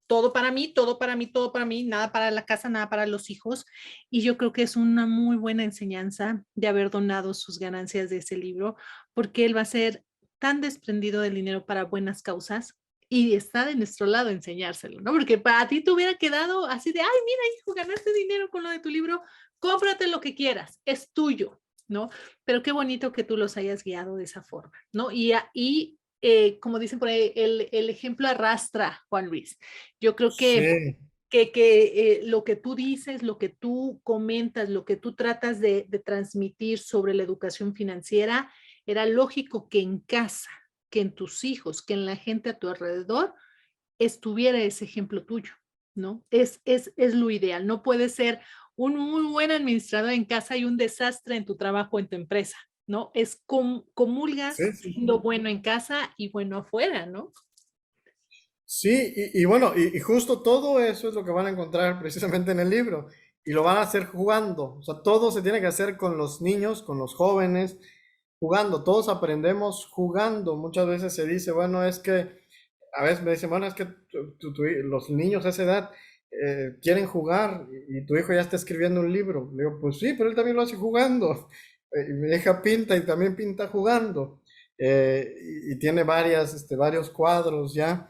A: todo para mí, todo para mí, todo para mí, nada para la casa, nada para los hijos. Y yo creo que es una muy buena enseñanza de haber donado sus ganancias de ese libro, porque él va a ser tan desprendido del dinero para buenas causas y está de nuestro lado enseñárselo, ¿no? Porque para ti te hubiera quedado así de, ay, mira, hijo, ganaste dinero con lo de tu libro, cómprate lo que quieras, es tuyo, ¿no? Pero qué bonito que tú los hayas guiado de esa forma, ¿no? Como dicen por ahí, el ejemplo arrastra, Juan Luis. Yo creo
B: sí,
A: que lo que tú dices, lo que tú comentas, lo que tú tratas de transmitir sobre la educación financiera, era lógico que en casa, que en tus hijos, que en la gente a tu alrededor estuviera ese ejemplo tuyo, ¿no? Es lo ideal. No puede ser un muy buen administrador en casa y un desastre en tu trabajo, en tu empresa, ¿no? Comulgas
B: sí, sí.
A: siendo bueno en casa y bueno afuera, ¿no?
B: Sí, y bueno, y justo todo eso es lo que van a encontrar precisamente en el libro. Y lo van a hacer jugando. O sea, todo se tiene que hacer con los niños, con los jóvenes, jugando. Todos aprendemos jugando. Muchas veces se dice, bueno, es que, a veces me dicen, bueno, es que los niños a esa edad quieren jugar y tu hijo ya está escribiendo un libro. Le digo, pues sí, pero él también lo hace jugando. Y mi hija pinta y también pinta jugando. Y tiene varios cuadros ya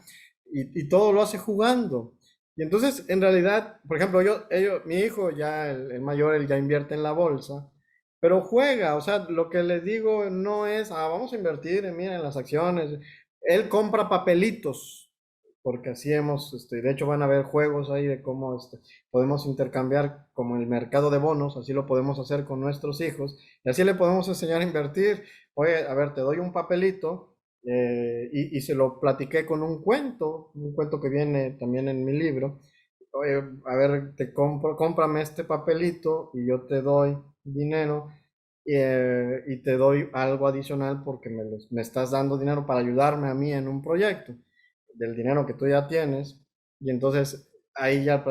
B: y todo lo hace jugando. Y entonces, en realidad, por ejemplo, mi hijo ya, el mayor, él ya invierte en la bolsa, pero juega, o sea, lo que les digo no es, vamos a invertir mira, en las acciones. Él compra papelitos, porque así de hecho van a haber juegos ahí de cómo podemos intercambiar como el mercado de bonos, así lo podemos hacer con nuestros hijos, y así le podemos enseñar a invertir. Oye, a ver, te doy un papelito y se lo platiqué con un cuento que viene también en mi libro. Oye, a ver, cómprame este papelito y yo te doy dinero y te doy algo adicional porque me estás dando dinero para ayudarme a mí en un proyecto del dinero que tú ya tienes. Y entonces ahí ya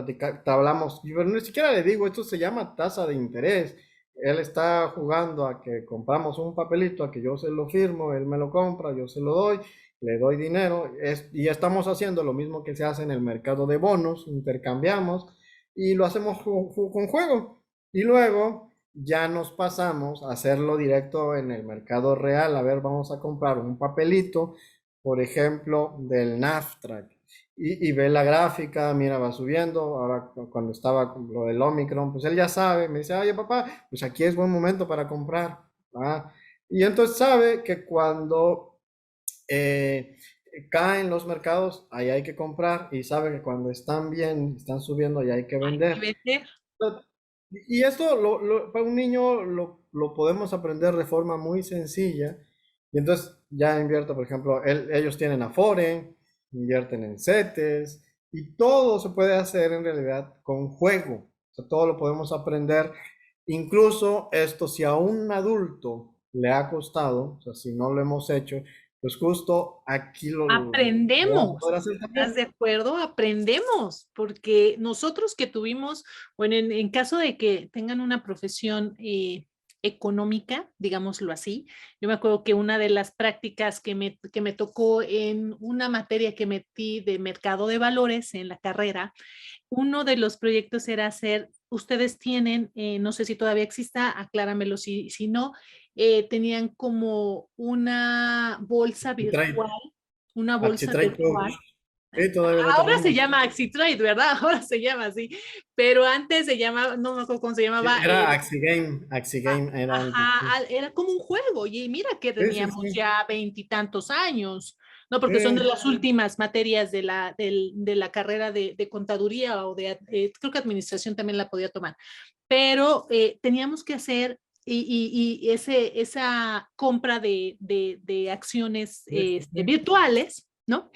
B: hablamos, yo ni siquiera le digo, esto se llama tasa de interés. él está jugando a que compramos un papelito, a que yo se lo firmo, él me lo compra, yo se lo doy, le doy dinero, y estamos haciendo lo mismo que se hace en el mercado de bonos, intercambiamos y lo hacemos con juego. Y luego ya nos pasamos a hacerlo directo en el mercado real. A ver, vamos a comprar un papelito, por ejemplo, del NAFTRAC. Y ve la gráfica, mira, va subiendo. Ahora, cuando estaba con lo del Omicron, pues él ya sabe, me dice, oye papá, pues aquí es buen momento para comprar. ¿Ah? Y entonces sabe que cuando eh, caen los mercados, ahí hay que comprar, y sabe que cuando están bien, están subiendo, ahí hay que
A: hay que
B: vender.
A: vender.
B: Y esto para un niño lo podemos aprender de forma muy sencilla. Y entonces ya invierto, por ejemplo, ellos tienen Afore, invierten en CETES, y todo se puede hacer en realidad con juego. O sea, todo lo podemos aprender. Incluso esto, si a un adulto le ha costado, o sea, si no lo hemos hecho, pues justo aquí lo vamos a
A: Aprendemos.
B: poder hacer
A: ¿Estás
B: también.
A: de acuerdo? Aprendemos, porque nosotros que tuvimos, bueno, en caso de que tengan una profesión económica, digámoslo así, yo me acuerdo que una de las prácticas que me tocó en una materia que metí de mercado de valores en la carrera, uno de los proyectos era hacer, ustedes tienen, no sé si todavía exista, acláramelo si no, tenían como
B: Architrade,
A: una bolsa
B: Architrade Coach.
A: virtual.
B: Sí, todavía lo
A: Ahora se
B: tenemos.
A: llama AxiTrade, ¿verdad? Ahora se llama así, pero antes se llamaba, no me acuerdo cómo se
B: Sí,
A: llamaba,
B: era Axigame, Axigame era antes.
A: ajá,
B: Sí,
A: era como un juego, y mira que
B: sí, sí,
A: teníamos
B: sí.
A: ya veintitantos años, ¿no? Porque son de
B: Sí,
A: las últimas materias de la carrera de contaduría o creo que administración también la podía tomar, pero teníamos que hacer esa compra de acciones
B: sí, sí, sí.
A: virtuales, ¿no?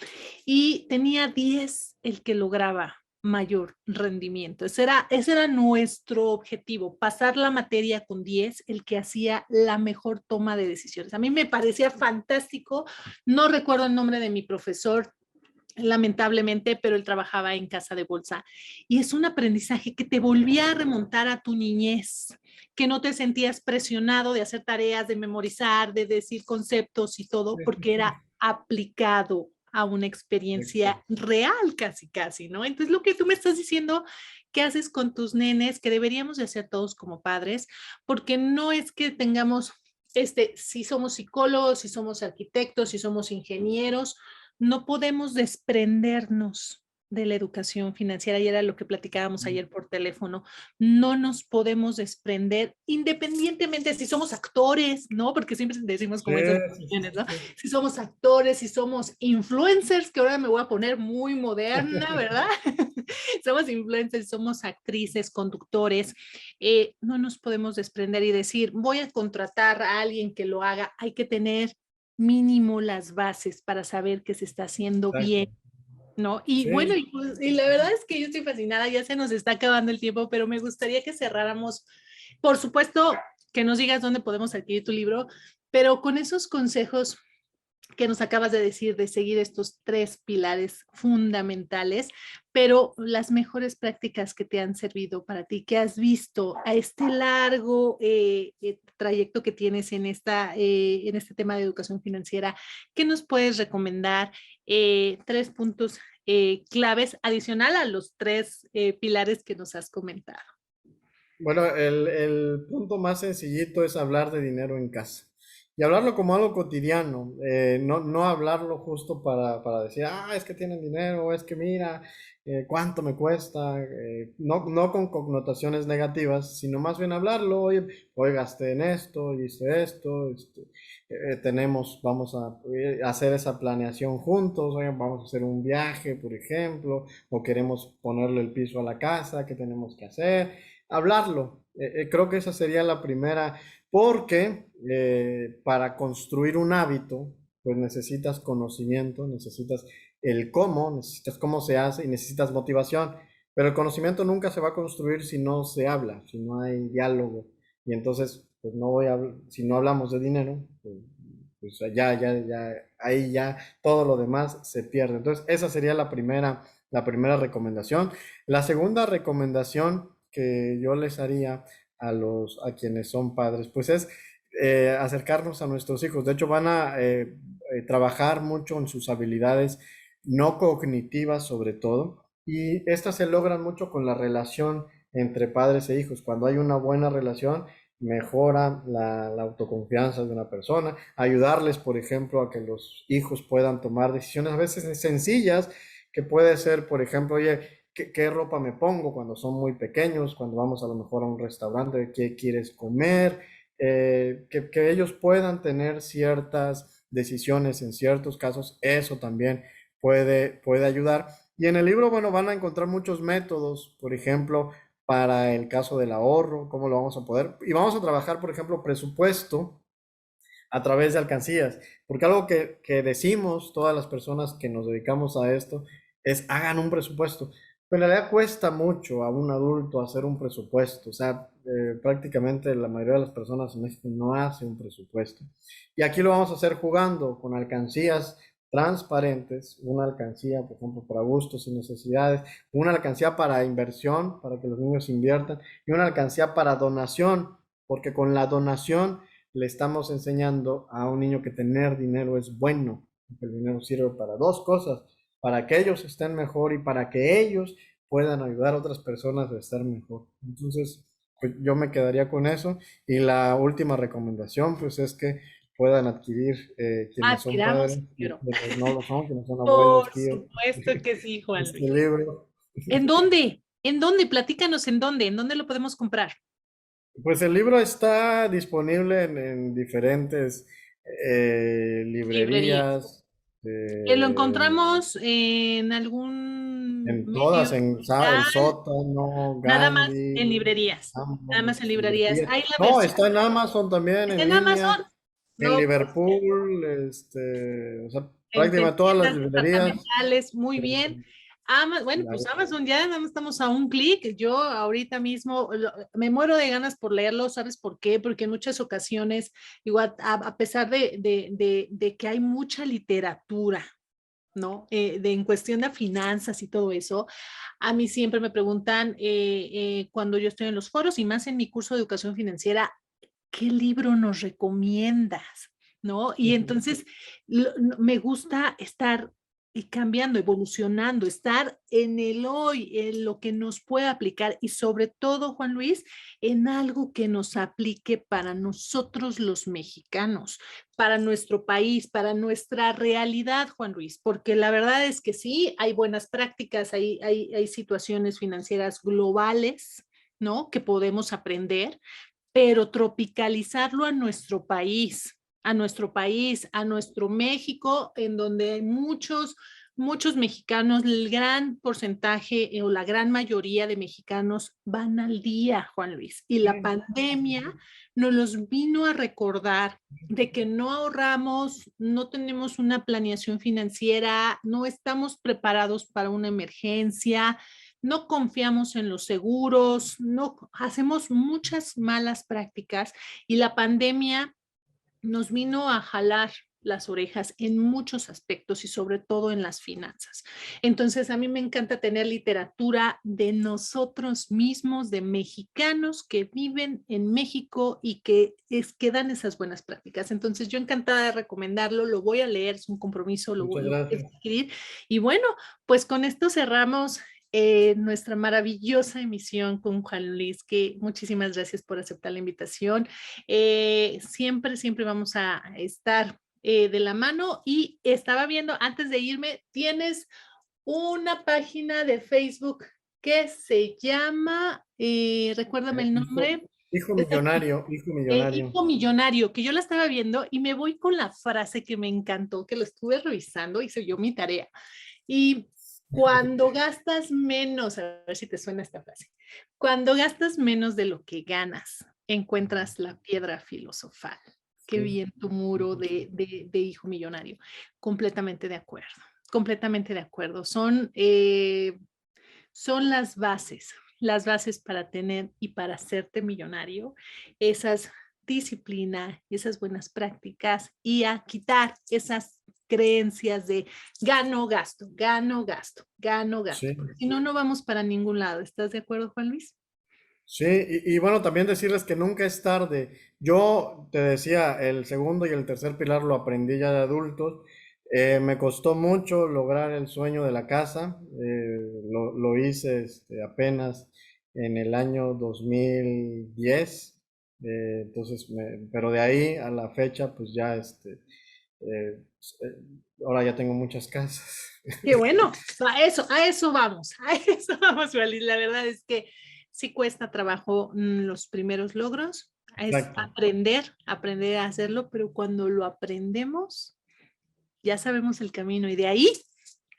A: Y tenía 10 el que lograba mayor rendimiento. Ese era nuestro objetivo, pasar la materia con 10, el que hacía la mejor toma de decisiones. A mí me parecía fantástico, no recuerdo el nombre de mi profesor, lamentablemente, pero él trabajaba en casa de bolsa y es un aprendizaje que te volvía a remontar a tu niñez, que no te sentías presionado de hacer tareas, de memorizar, de decir conceptos y todo,
B: Sí, sí,
A: porque
B: sí.
A: era aplicado a una experiencia
B: Exacto.
A: real casi, casi, ¿no? Entonces, lo que tú me estás diciendo que haces con tus nenes, que deberíamos de hacer todos como padres, porque no es que tengamos, si somos psicólogos, si somos arquitectos, si somos ingenieros, no podemos desprendernos de la educación financiera, y era lo que platicábamos ayer por teléfono, no nos podemos desprender, independientemente si somos actores, ¿no? Porque siempre decimos
B: Sí,
A: como esas
B: sí, sí,
A: expresiones,
B: sí,
A: ¿no?
B: sí.
A: Si somos actores, si somos influencers, que ahora me voy a poner muy moderna, ¿verdad? Somos influencers, somos actrices, conductores, no nos podemos desprender y decir, voy a contratar a alguien que lo haga, hay que tener mínimo las bases para saber que se está haciendo bien,
B: Exacto.
A: ¿no? Y bueno,
B: Sí,
A: y la verdad es que yo estoy fascinada, ya se nos está acabando el tiempo, pero me gustaría que cerráramos, por supuesto, que nos digas dónde podemos adquirir tu libro, pero con esos consejos que nos acabas de decir, de seguir estos tres pilares fundamentales, pero las mejores prácticas que te han servido para ti, que has visto a este largo trayecto que tienes en este tema de educación financiera, ¿qué nos puedes recomendar? Tres puntos claves adicional a los tres pilares que nos has comentado.
B: bueno, el punto más sencillito es hablar de dinero en casa. Y hablarlo como algo cotidiano, no hablarlo justo para decir, es que tienen dinero, es que mira, cuánto me cuesta, no con connotaciones negativas, sino más bien hablarlo, oye, hoy gasté en esto, hice esto, vamos a hacer esa planeación juntos, oye, vamos a hacer un viaje, por ejemplo, o queremos ponerle el piso a la casa, ¿qué tenemos que hacer? Hablarlo. Creo que esa sería la primera, porque para construir un hábito, pues necesitas conocimiento, necesitas el cómo, necesitas cómo se hace y necesitas motivación. Pero el conocimiento nunca se va a construir si no se habla, si no hay diálogo. Y entonces, pues no voy a, si no hablamos de dinero, pues ahí ya todo lo demás se pierde. Entonces, esa sería la primera recomendación. La segunda recomendación que yo les haría, a quienes son padres, pues es acercarnos a nuestros hijos. De hecho, van a trabajar mucho en sus habilidades no cognitivas sobre todo, y estas se logran mucho con la relación entre padres e hijos. Cuando hay una buena relación, mejora la autoconfianza de una persona, ayudarles, por ejemplo, a que los hijos puedan tomar decisiones a veces sencillas, que puede ser, por ejemplo, oye, ¿qué ropa me pongo cuando son muy pequeños, cuando vamos a lo mejor a un restaurante, qué quieres comer? Que ellos puedan tener ciertas decisiones en ciertos casos, eso también puede ayudar. Y en el libro, bueno, van a encontrar muchos métodos, por ejemplo, para el caso del ahorro, cómo lo vamos a poder. Y vamos a trabajar, por ejemplo, presupuesto a través de alcancías, porque algo que decimos todas las personas que nos dedicamos a esto es hagan un presupuesto. Pero en realidad cuesta mucho a un adulto hacer un presupuesto, o sea, prácticamente la mayoría de las personas en México no hace un presupuesto. Y aquí lo vamos a hacer jugando con alcancías transparentes, una alcancía, por ejemplo, para gustos y necesidades, una alcancía para inversión, para que los niños inviertan, y una alcancía para donación, porque con la donación le estamos enseñando a un niño que tener dinero es bueno, que el dinero sirve para dos cosas, para que ellos estén mejor y para que ellos puedan ayudar a otras personas a estar mejor. Entonces, pues yo me quedaría con eso. Y la última recomendación, pues es que puedan adquirir quienes son
A: Adquiramos
B: padres
A: el
B: y
A: libro.
B: quienes no lo son, quienes son abuelos,
A: Por
B: tíos,
A: supuesto que sí, Juan
B: este
A: Luis.
B: libro.
A: ¿En dónde? ¿En dónde? Platícanos en dónde. ¿En dónde lo podemos comprar?
B: Pues el libro está disponible en diferentes
A: Librerías.
B: librerías,
A: Lo
B: eh,
A: encontramos en algún
B: en todas,
A: medio
B: El
A: digital,
B: Sótano,
A: nada más
B: Gandhi,
A: en librerías. Nada más en
B: ambos,
A: librerías.
B: librerías.
A: Hay la
B: No,
A: versión.
B: está en Amazon también,
A: ¿Está
B: en
A: en
B: línea,
A: Amazon?
B: en
A: No, pues
B: Liverpool, o sea,
A: en
B: prácticamente todas las
A: tiendas
B: librerías.
A: departamentales, muy bien.
B: eh,
A: Bueno,
B: la-
A: pues Amazon ya nada más estamos a un clic. Yo ahorita mismo me muero de ganas por leerlo. ¿Sabes por qué? Porque en muchas ocasiones, igual, a pesar de que hay mucha literatura, ¿no? En cuestión de finanzas y todo eso, a mí siempre me preguntan cuando yo estoy en los foros y más en mi curso de educación financiera, ¿qué libro nos recomiendas? ¿No? Y entonces me gusta estar cambiando, evolucionando, estar en el hoy, en lo que nos puede aplicar y sobre todo, Juan Luis, en algo que nos aplique para nosotros los mexicanos, para nuestro país, para nuestra realidad, Juan Luis, porque la verdad es que sí, hay buenas prácticas, hay situaciones financieras globales, ¿no? Que podemos aprender, pero tropicalizarlo a nuestro México, en donde hay muchos mexicanos, el gran porcentaje o la gran mayoría de mexicanos van al día, Juan Luis. Y la pandemia nos los vino a recordar de que no ahorramos, no tenemos una planeación financiera, no estamos preparados para una emergencia, no confiamos en los seguros, no hacemos muchas malas prácticas y la pandemia nos vino a jalar las orejas en muchos aspectos y sobre todo en las finanzas. Entonces, a mí me encanta tener literatura de nosotros mismos, de mexicanos que viven en México y que dan esas buenas prácticas. Entonces, yo encantada de recomendarlo, lo voy a leer, es un compromiso,
B: Muchas
A: lo voy a
B: gracias.
A: adquirir. Y bueno, pues con esto cerramos nuestra maravillosa emisión con Juan Luis, que muchísimas gracias por aceptar la invitación. Siempre vamos a estar de la mano y estaba viendo antes de irme, tienes una página de Facebook que se llama, recuérdame el
B: Hijo,
A: nombre,
B: hijo
A: está aquí,
B: millonario, hijo millonario.
A: Hijo Millonario, que yo la estaba viendo y me voy con la frase que me encantó, que lo estuve revisando, hice yo mi tarea. Y cuando gastas menos, a ver si te suena esta frase, cuando gastas menos de lo que ganas, encuentras la piedra filosofal. Qué
B: Sí.
A: bien tu muro de hijo millonario. Completamente de acuerdo, completamente de acuerdo. Son las bases para tener y para hacerte millonario, esas disciplina, esas buenas prácticas y a quitar esas creencias de gano, gasto, gano, gasto, gano, gasto.
B: Sí.
A: Porque si no, no vamos para ningún lado. ¿Estás de acuerdo, Juan Luis?
B: Sí, y bueno, también decirles que nunca es tarde. Yo te decía, el segundo y el tercer pilar lo aprendí ya de adultos. Me costó mucho lograr el sueño de la casa. Lo hice apenas en el año 2010. Pero de ahí a la fecha, pues ya ahora ya tengo muchas casas.
A: Qué bueno, a eso vamos, a eso vamos, Valis. La verdad es que sí cuesta trabajo los primeros logros, es
B: Exacto.
A: aprender a hacerlo, pero cuando lo aprendemos, ya sabemos el camino y de ahí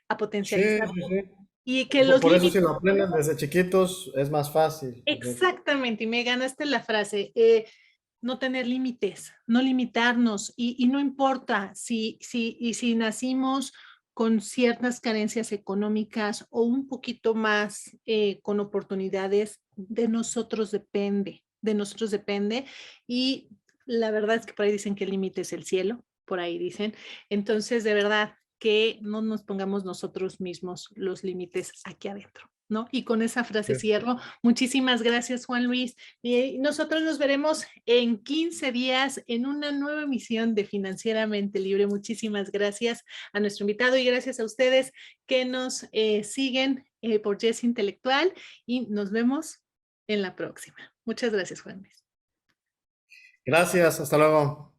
A: a
B: Sí,
A: potencializar
B: sí, sí.
A: y que los
B: Por eso
A: límites.
B: si lo aprenden desde chiquitos es más fácil.
A: Exactamente, y me ganaste la frase, no tener límites, no limitarnos y no importa si nacimos con ciertas carencias económicas o un poquito más con oportunidades, de nosotros depende y la verdad es que por ahí dicen que el límite es el cielo, por ahí dicen, entonces de verdad que no nos pongamos nosotros mismos los límites aquí adentro, ¿no? Y con esa frase
B: Sí.
A: cierro. Muchísimas gracias, Juan Luis. Nosotros nos veremos en 15 días en una nueva emisión de Financieramente Libre. Muchísimas gracias a nuestro invitado y gracias a ustedes que nos siguen por Yes Intelectual y nos vemos en la próxima. Muchas gracias, Juan Luis.
B: Gracias, hasta luego.